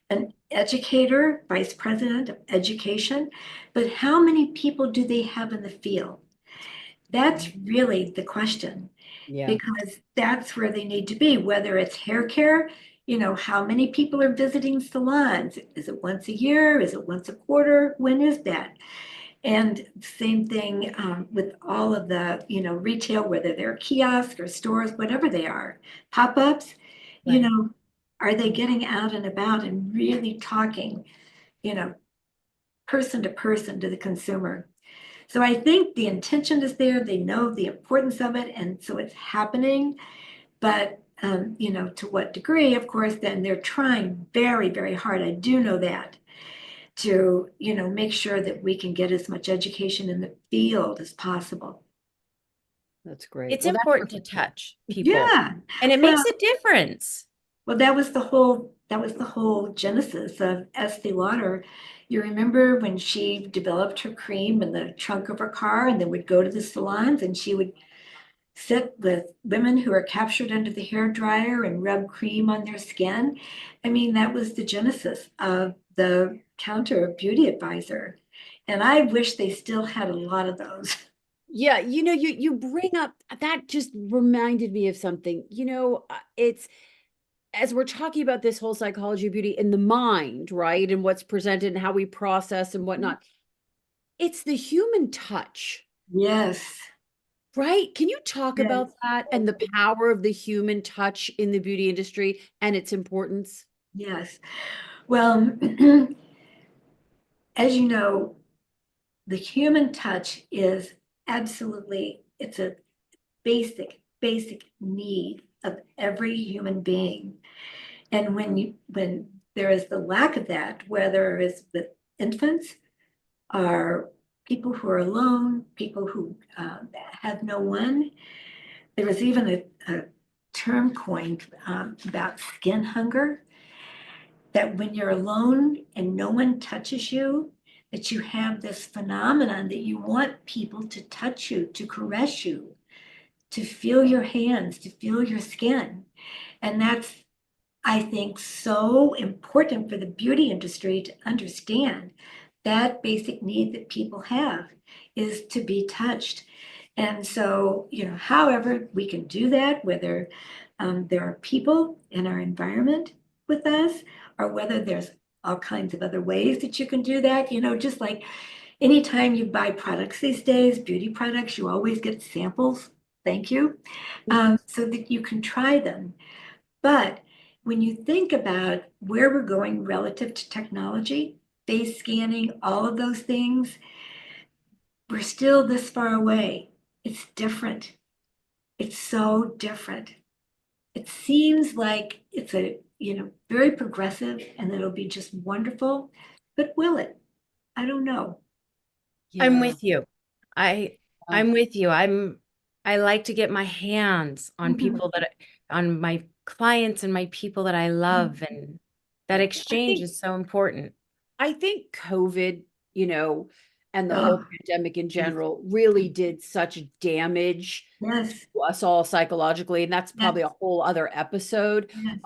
an educator, vice president of education, but how many people do they have in the field? That's really the question, Yeah. because that's where they need to be, whether it's hair care, how many people are visiting salons? Is it once a year? Is it once a quarter? When is that? And same thing with all of the, retail, whether they're kiosks or stores, whatever they are, pop-ups, Right. are they getting out and about and really talking, you know, person to person to the consumer? So I think the intention is there. They know the importance of it, and so it's happening. But to what degree, of course, then they're trying very, very hard. I do know that to, make sure that we can get as much education in the field as possible. That's great. It's Well, that's important to touch people, Yeah. and it Well, makes a difference. well, that was the whole genesis of Estee Lauder. You remember when she developed her cream in the trunk of her car and then would go to the salons and she would sit with women who are captured under the hair dryer and rub cream on their skin. I mean, that was the genesis of the counter beauty advisor. And I wish they still had a lot of those. Yeah, you bring up that just reminded me of something. It's as we're talking about this whole psychology of beauty in the mind, right? And what's presented and how we process and whatnot. It's the human touch, Yes. right? Can you talk Yes. about that and the power of the human touch in the beauty industry and its importance? Yes. Well, as you know, the human touch is it's a basic need of every human being. And when there is the lack of that, whether it's with infants or people who are alone, people who have no one. There was even a term coined about skin hunger, that when you're alone and no one touches you, that you have this phenomenon that you want people to touch you, to caress you, to feel your hands, to feel your skin. And that's, I think, so important for the beauty industry to understand that basic need that people have is to be touched. And so, however we can do that, whether there are people in our environment with us, or whether there's all kinds of other ways that you can do that, just like anytime you buy products these days, beauty products, you always get samples. Thank you. So that you can try them. But when you think about where we're going relative to technology, face scanning, all of those things, we're still this far away. It's different. It's so different. It seems like it's very progressive and it'll be just wonderful, but will it? I don't know. I'm Yeah. with you. I I'm with you. I like to get my hands on Mhm. people on my clients and my people that I love, and that Yeah. exchange is so important. I think COVID, and the whole Oh, pandemic in yes, general really did such damage yes, to us all psychologically, and that's yes, probably a whole other episode. yes,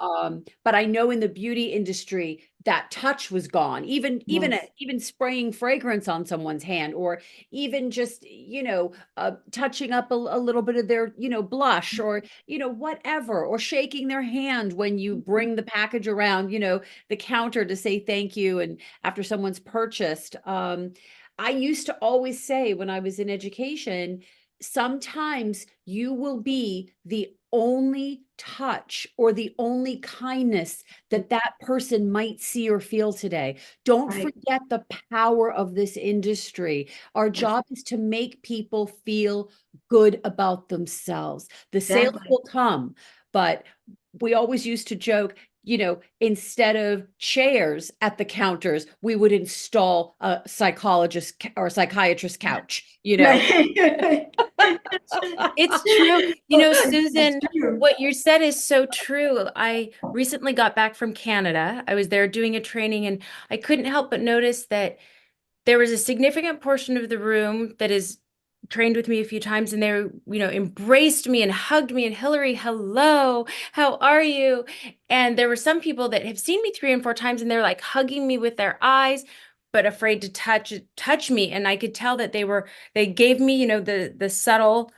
But I know in the beauty industry that touch was gone. yes. Even spraying fragrance on someone's hand, or even just touching up a little bit of their blush, or whatever, or shaking their hand when you bring the package around the counter to say thank you, and after someone's purchased. I used to always say when I was in education, sometimes you will be the only touch or the only kindness that that person might see or feel today. Don't Right. forget the power of this industry. Our Yes, job is to make people feel good about themselves. The sales exactly. will come, but we always used to joke, instead of chairs at the counters, we would install a psychologist or psychiatrist couch. Right. It's true. That's Susan, true. what you said is so true. I recently got back from Canada. I was there doing a training, and I couldn't help but notice that there was a significant portion of the room that is trained with me a few times, and they, embraced me and hugged me, and Hillary, hello, how are you? And there were some people that have seen me 3 and 4 times, and they're like hugging me with their eyes, but afraid to touch me. And I could tell that they gave me, the subtle,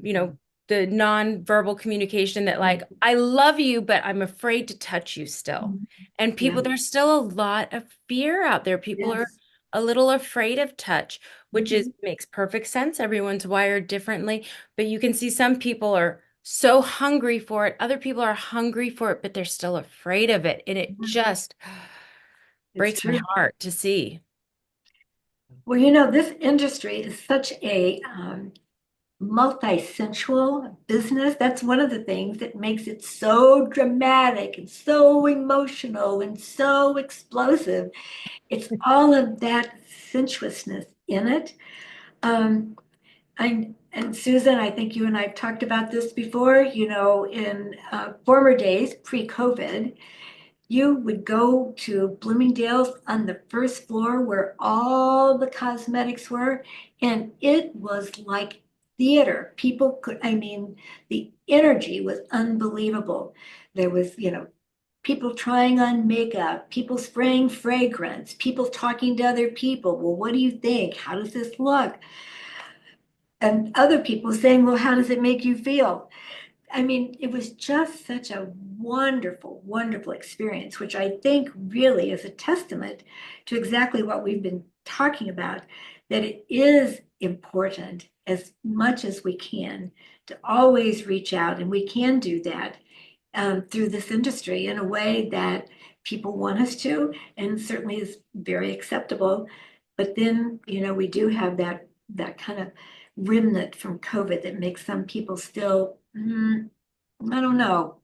you know, the non-verbal communication that, like, I love you, but I'm afraid to touch you still. And Yeah. there's still a lot of fear out there. People are Yes. a little afraid of touch, which Mhm. makes perfect sense. Everyone's wired differently, but you can see some people are so hungry for it. Other people are hungry for it, but they're still afraid of it. And it just It's breaks my true. heart to see. Well, this industry is such a multi-sensual business. That's one of the things that makes it so dramatic and so emotional and so explosive. It's all of that sensuousness in it. Um, and Susan, I think you and I've talked about this before, in former days, pre-COVID, you would go to Bloomingdale's on the first floor where all the cosmetics were, and it was like theater. The energy was unbelievable. There was, people trying on makeup, people spraying fragrance, people talking to other people. Well, what do you think? How does this look? And other people saying, well, how does it make you feel? It was just such a wonderful, wonderful experience, which I think really is a testament to exactly what we've been talking about, that it is important as much as we can to always reach out, and we can do that through this industry in a way that people want us to, and certainly is very acceptable. But then, we do have that kind of remnant from COVID that makes some people still, I don't know.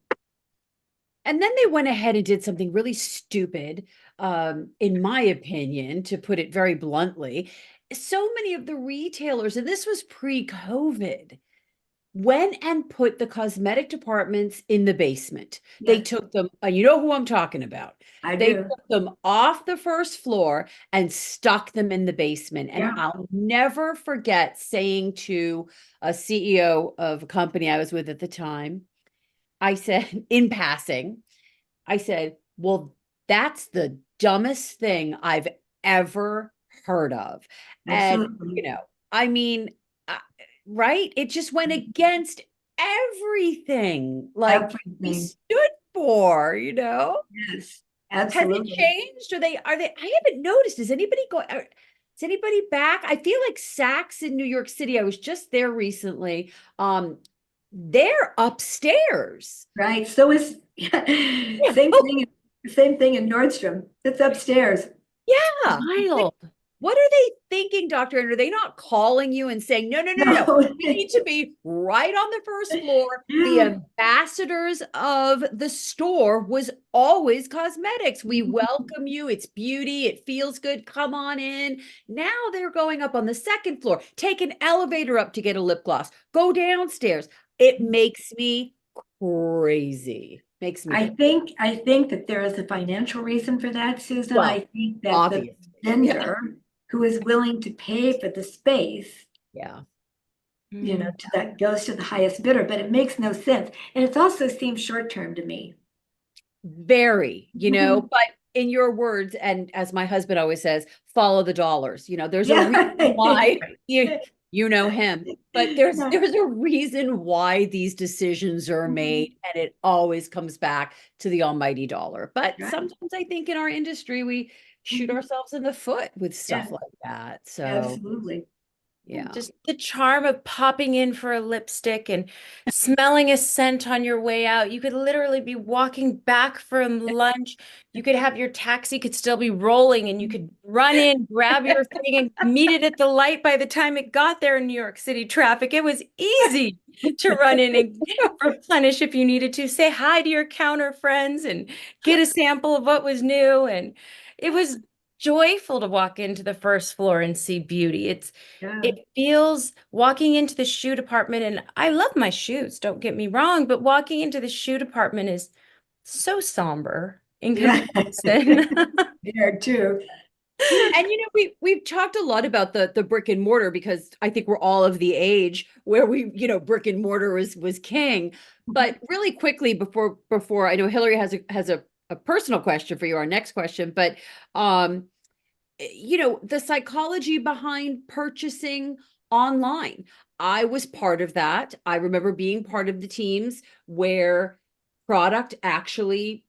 And then they went ahead and did something really stupid, in my opinion, to put it very bluntly. so many of the retailers, and this was pre-COVID, went and put the cosmetic departments in the basement. They Yes, took them, you know who I'm talking about. I They do. took them off the first floor and stuck them in the basement. And Yeah. I'll never forget saying to a CEO of a company I was with at the time, I said, in passing, I said, well, that's the dumbest thing I've ever heard of. And, Absolutely. I mean, uh, right? It just went against everything like we Everything. stood for. Yes, Has it absolutely. changed? I haven't noticed. Is anybody back? I feel like Saks in New York City. I was just there recently. They're upstairs. Right. So is Yeah. same thing in Nordstrom. It's upstairs. Yeah. Wild. What are they thinking, Dr. And are they not calling you and saying, no, no, no, no, no. No. We need to be right on the first floor. The Yeah. ambassadors of the store was always cosmetics. We welcome you. It's beauty. It feels good. Come on in. Now they're going up on the second floor. Take an elevator up to get a lip gloss. Go downstairs. It makes me crazy. Makes me I think that there is a financial reason for that, Susan. I well, think that the obviously. Yeah. vendor who is willing to pay for the space, Yeah. Mm. that goes to the highest bidder, but it makes no sense. And it also seems short-term to me. Very, Mhm. but in your words, and as my husband always says, follow the dollars. There's a reason Yeah. why Right. you know him, but there's Yeah. there's a reason why these decisions are Mhm. made, and it always comes back to the almighty dollar. But Right. sometimes I think in our industry we shoot Mhm. ourselves in the foot with Yeah, stuff like that. So absolutely. yeah. Just the charm of popping in for a lipstick and smelling a scent on your way out. You could literally be walking back from lunch. You could have your taxi could still be rolling and you could run in, grab your thing and meet it at the light by the time it got there in New York City traffic. It was easy to run in and replenish if you needed to. Say hi to your counter friends and get a sample of what was new. And it was joyful to walk into the first floor and see beauty. Yeah. It feels walking into the shoe department, and I love my shoes, don't get me wrong, but walking into the shoe department is so somber in Yeah. comparison. There too. And we've talked a lot about the brick and mortar because I think we're all of the age where brick and mortar was king. But really quickly before I know Hillary has a personal question for you, our next question, but the psychology behind purchasing online. I was part of that. I remember being part of the teams where product actually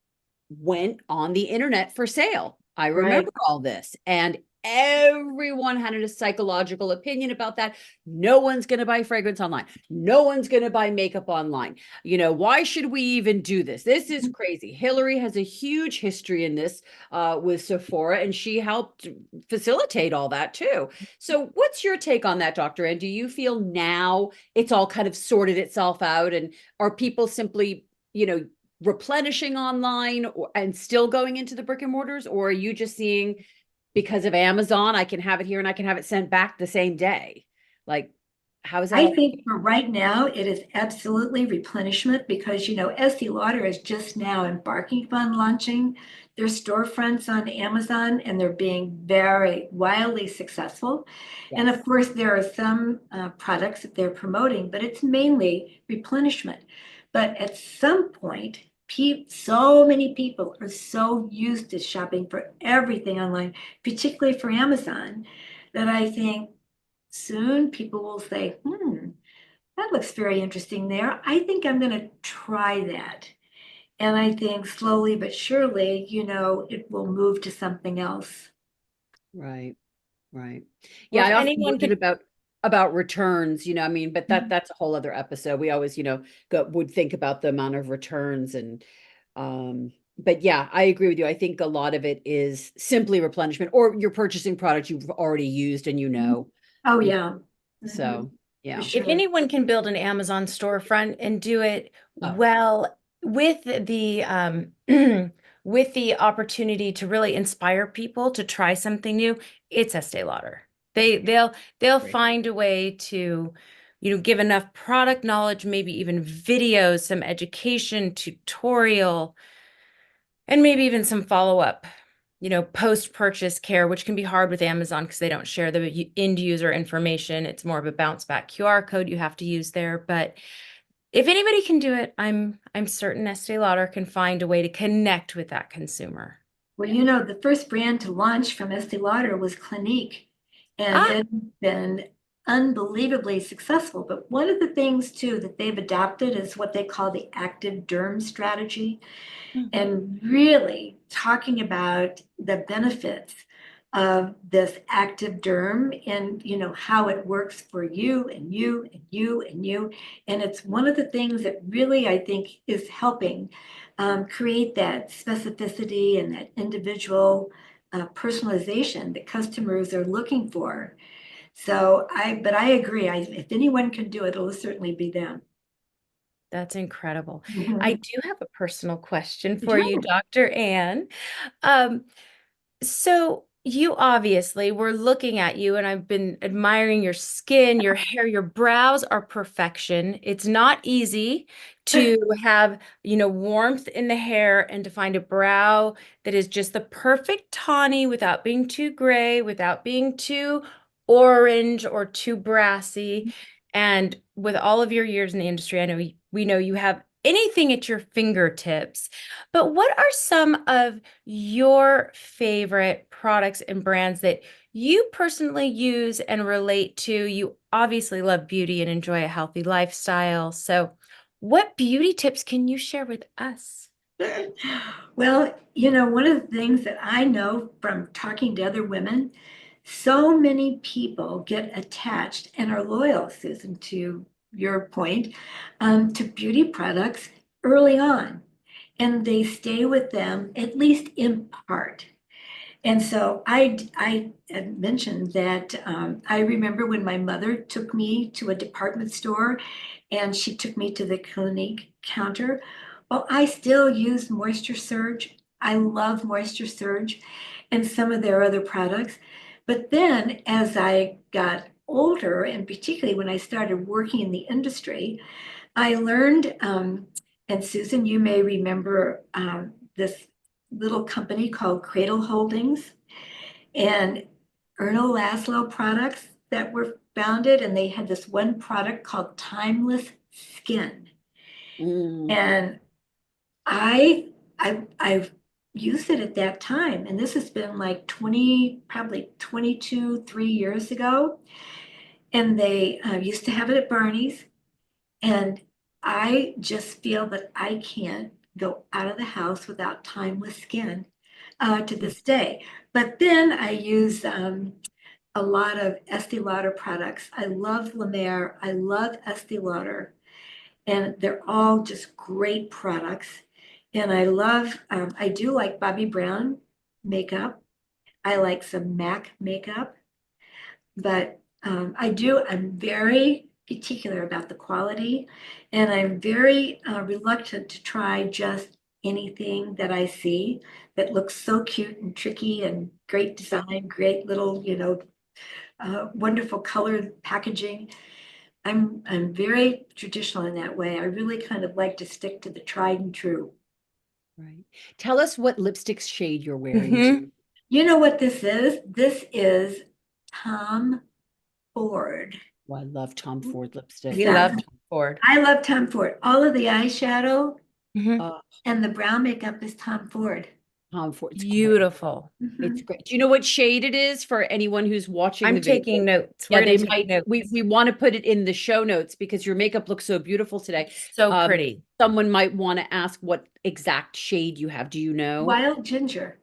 went on the internet for sale. I Right. remember all this. And everyone had a psychological opinion about that. No one's going to buy fragrance online. No one's going to buy makeup online. Why should we even do this? This is crazy. Hillary has a huge history in this with Sephora, and she helped facilitate all that too. So, what's your take on that, Dr. And do you feel now it's all kind of sorted itself out? And are people simply, replenishing online and still going into the brick and mortars? Or are you just seeing because of Amazon, I can have it here and I can have it sent back the same day? Like, how is that I all? think for right now, it is absolutely replenishment because, Estee Lauder is just now embarking upon launching their storefronts on Amazon, and they're being very wildly successful. And Yes. of course, there are some products that they're promoting, but it's mainly replenishment. But at some point, so many people are so used to shopping for everything online, particularly for Amazon, that I think soon people will say, that looks very interesting there. I think I'm going to try that. And I think slowly but surely, it will move to something else. Right. Right. Well, Yeah, if I often anyone wondered could, about returns, I mean, but Mhm. that's a whole other episode. We always, would think about the amount of returns and but yeah, I agree with you. I think a lot of it is simply replenishment or you're purchasing products you've already used and Oh, you yeah. so For yeah. if sure. anyone can build an Amazon storefront and do it Oh, well with the with the opportunity to really inspire people to try something new, it's Estee Lauder. They'll Great. find a way to, give enough product knowledge, maybe even videos, some education, tutorial, and maybe even some follow-up, post-purchase care, which can be hard with Amazon because they don't share the end user information. It's more of a bounce back QR code you have to use there. But if anybody can do it, I'm certain Estee Lauder can find a way to connect with that consumer. Well, the first brand to launch from Estee Lauder was Clinique, and Ah, it's been unbelievably successful. But one of the things too that they've adopted is what they call the active derm strategy, and really talking about the benefits of this active derm and how it works for you and you and you and you. And it's one of the things that really I think is helping create that specificity and that individual personalization that customers are looking for. But I agree. If anyone can do it, it'll certainly be them. that's incredible. I Mhm. do have a personal question for you, Sure. Dr. Ann. Um, So you obviously were looking at you, and I've been admiring your skin, your hair, your brows are perfection. It's not easy to have, warmth in the hair and to find a brow that is just the perfect tawny without being too gray, without being too orange or too brassy. And with all of your years in the industry, I know we know you have anything at your fingertips. But what are some of your favorite products and brands that you personally use and relate to? You obviously love beauty and enjoy a healthy lifestyle. So, what beauty tips can you share with us? Well, one of the things that I know from talking to other women, so many people get attached and are loyal, Susan, to your point, to beauty products early on, and they stay with them at least in part. And so I had mentioned that I remember when my mother took me to a department store and she took me to the Clinique counter. Well, I still use Moisture Surge. I love Moisture Surge and some of their other products. But then as I got older, and particularly when I started working in the industry, I learned, and Susan, you may remember this little company called Cradle Holdings and Erno Laszlo products that were founded, and they had this one product called Timeless Skin. Mm. And I've used it at that time, and this has been like 20, probably 22, 3 years ago. And they used to have it at Barney's. And I just feel that I can't go out of the house without Timeless Skin to this day. But then I use a lot of Estee Lauder products. I love La Mer. I love Estee Lauder. And they're all just great products. And I do like Bobbi Brown makeup. I like some MAC makeup. But I'm very particular about the quality, and I'm very reluctant to try just anything that I see that looks so cute and tricky and great design, great little, wonderful color packaging. I'm very traditional in that way. I really kind of like to stick to the tried and true. Right. Tell us what lipstick shade you're wearing. Mhm. You know what this is? This is Tom Ford. Oh, I love Tom Ford lipstick. We That love Tom Ford. I love Tom Ford. All of the eyeshadow Mhm. Uh, and the brow makeup is Tom Ford. Tom Ford. It's great. Beautiful. It's Mhm. great. Do you know what shade it is for anyone who's watching I'm the video? taking notes. We're Yeah, going they to take might. We notes. we want to put it in the show notes because your makeup looks so beautiful today. So pretty. Someone might want to ask what exact shade you have. Do you know? Wild ginger.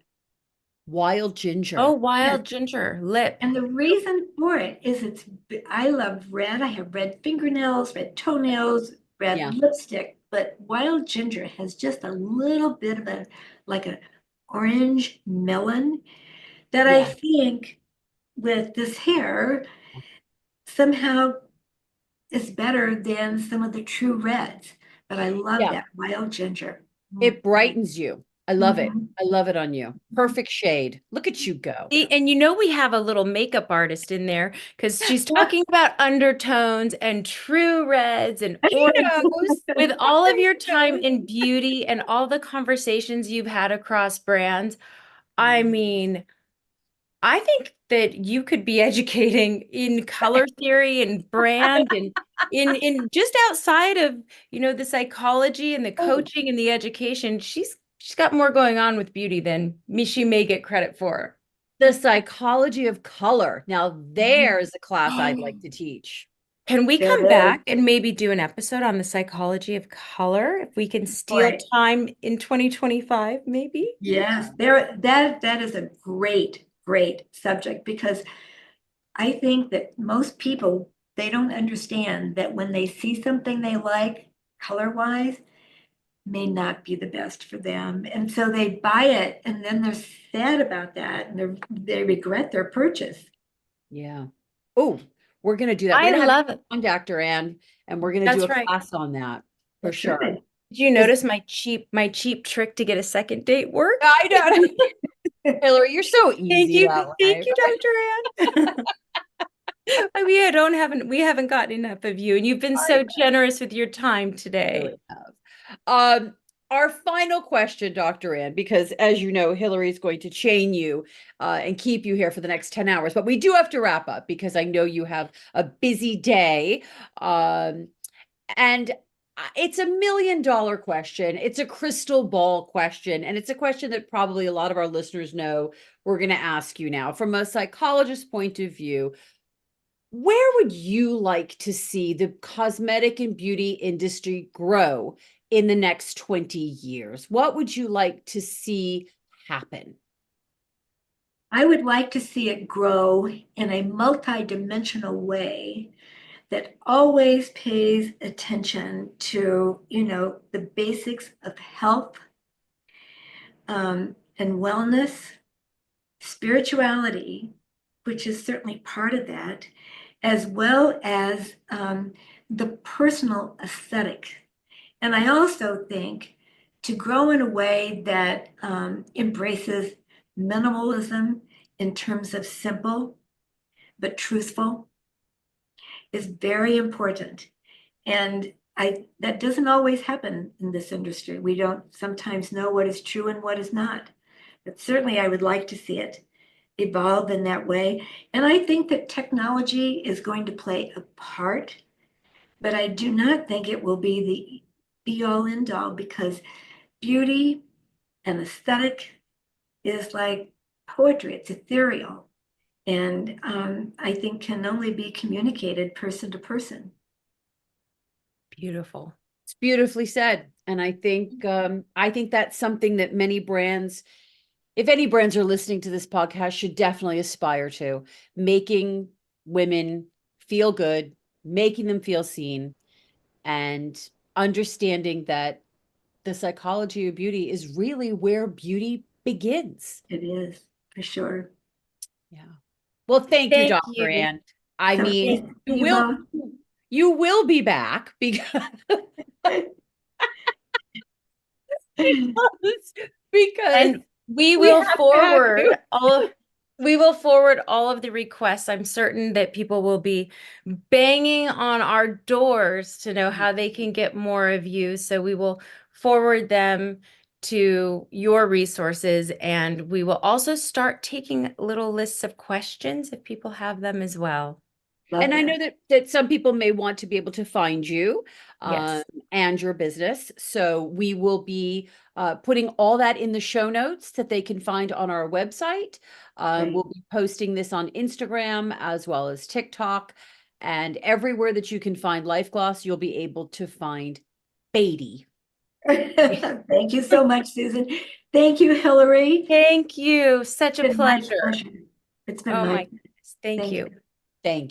Wild Oh, ginger. Yes. wild ginger lip. And the reason for it is I love red. I have red fingernails, red toenails, red Yeah. lipstick, but wild ginger has just a little bit of like an orange melon that I Yeah. think with this hair somehow is better than some of the true reds. But I love Yeah. that wild ginger. It brightens you. I love it. Mhm. I love it on you. Perfect shade. Look at you go. See, and we have a little makeup artist in there because she's talking about undertones and true reds and He orange. knows. With all of your He time knows. in beauty and all the conversations you've had across brands, I mean, I think that you could be educating in color theory and brand and in just outside of, the psychology and the Oh, coaching and the education. She's got more going on with beauty than she may get credit for. the psychology of color. Now, Mhm. there's a class I'd like to teach. Can we There come is. back and maybe do an episode on the psychology of color if we can steal Boy, time in 2025, maybe? yes, that is a great subject because I think that most people, they don't understand that when they see something they like color-wise, may not be the best for them. And so they buy it and then they're sad about that and they regret their purchase. Yeah. Oh, we're going to do that. We're I going to have love it. you on, Dr. Ann, and we're going to do That's a right. class on that for That's sure. good. Did you 'Cause notice my cheap trick to get a second date work? I know. Hillary, you're so Thank easy you. that Thank way. you, Dr. Ann. We haven't gotten enough of you, and you've been I so generous with your time today. really have. Um, our final question, Dr. Ann, because as you know, Hillary is going to chain you and keep you here for the next 10 hours, but we do have to wrap up because I know you have a busy day. And it's $1 million question. It's a crystal ball question. And it's a question that probably a lot of our listeners know we're going to ask you now. From a psychologist's point of view, where would you like to see the cosmetic and beauty industry grow in the next 20 years? What would you like to see happen? I would like to see it grow in a multi-dimensional way that always pays attention to, the basics of health, and wellness, spirituality, which is certainly part of that, as well as the personal aesthetic. And I also think to grow in a way that embraces minimalism in terms of simple but truthful is very important. And that doesn't always happen in this industry. We don't sometimes know what is true and what is not. But certainly I would like to see it evolve in that way. And I think that technology is going to play a part, but I do not think it will be the be all end all because beauty and aesthetic is like poetry, it's ethereal. And I think can only be communicated person to person. Beautiful. It's beautifully said. And I think that's something that many brands, if any brands are listening to this podcast, should definitely aspire to, making women feel good, making them feel seen, and understanding that the psychology of beauty is really where beauty begins. It is, for sure. Yeah. Well, thank you, Thank Dr. you. Ann. I So mean, thank you both. you will be back because because And we we will have to have you. forward all of the requests. I'm certain that people will be banging on our doors to know how they can get more of you. So we will forward them to your resources, and we will also start taking little lists of questions if people have them as well. Love And I know that. that some people may want to be able to find you Yes. and your business. So we will be putting all that in the show notes that they can find on our website. Great. We'll be posting this on Instagram as well as TikTok. And everywhere that you can find Life Gloss, you'll be able to find Beatty. Thank you so much, Susan. Thank you, Hillary. Thank you. Such a It's been my pleasure. pleasure. It's been Oh my, my goodness. Thank thank you. you. Thank you.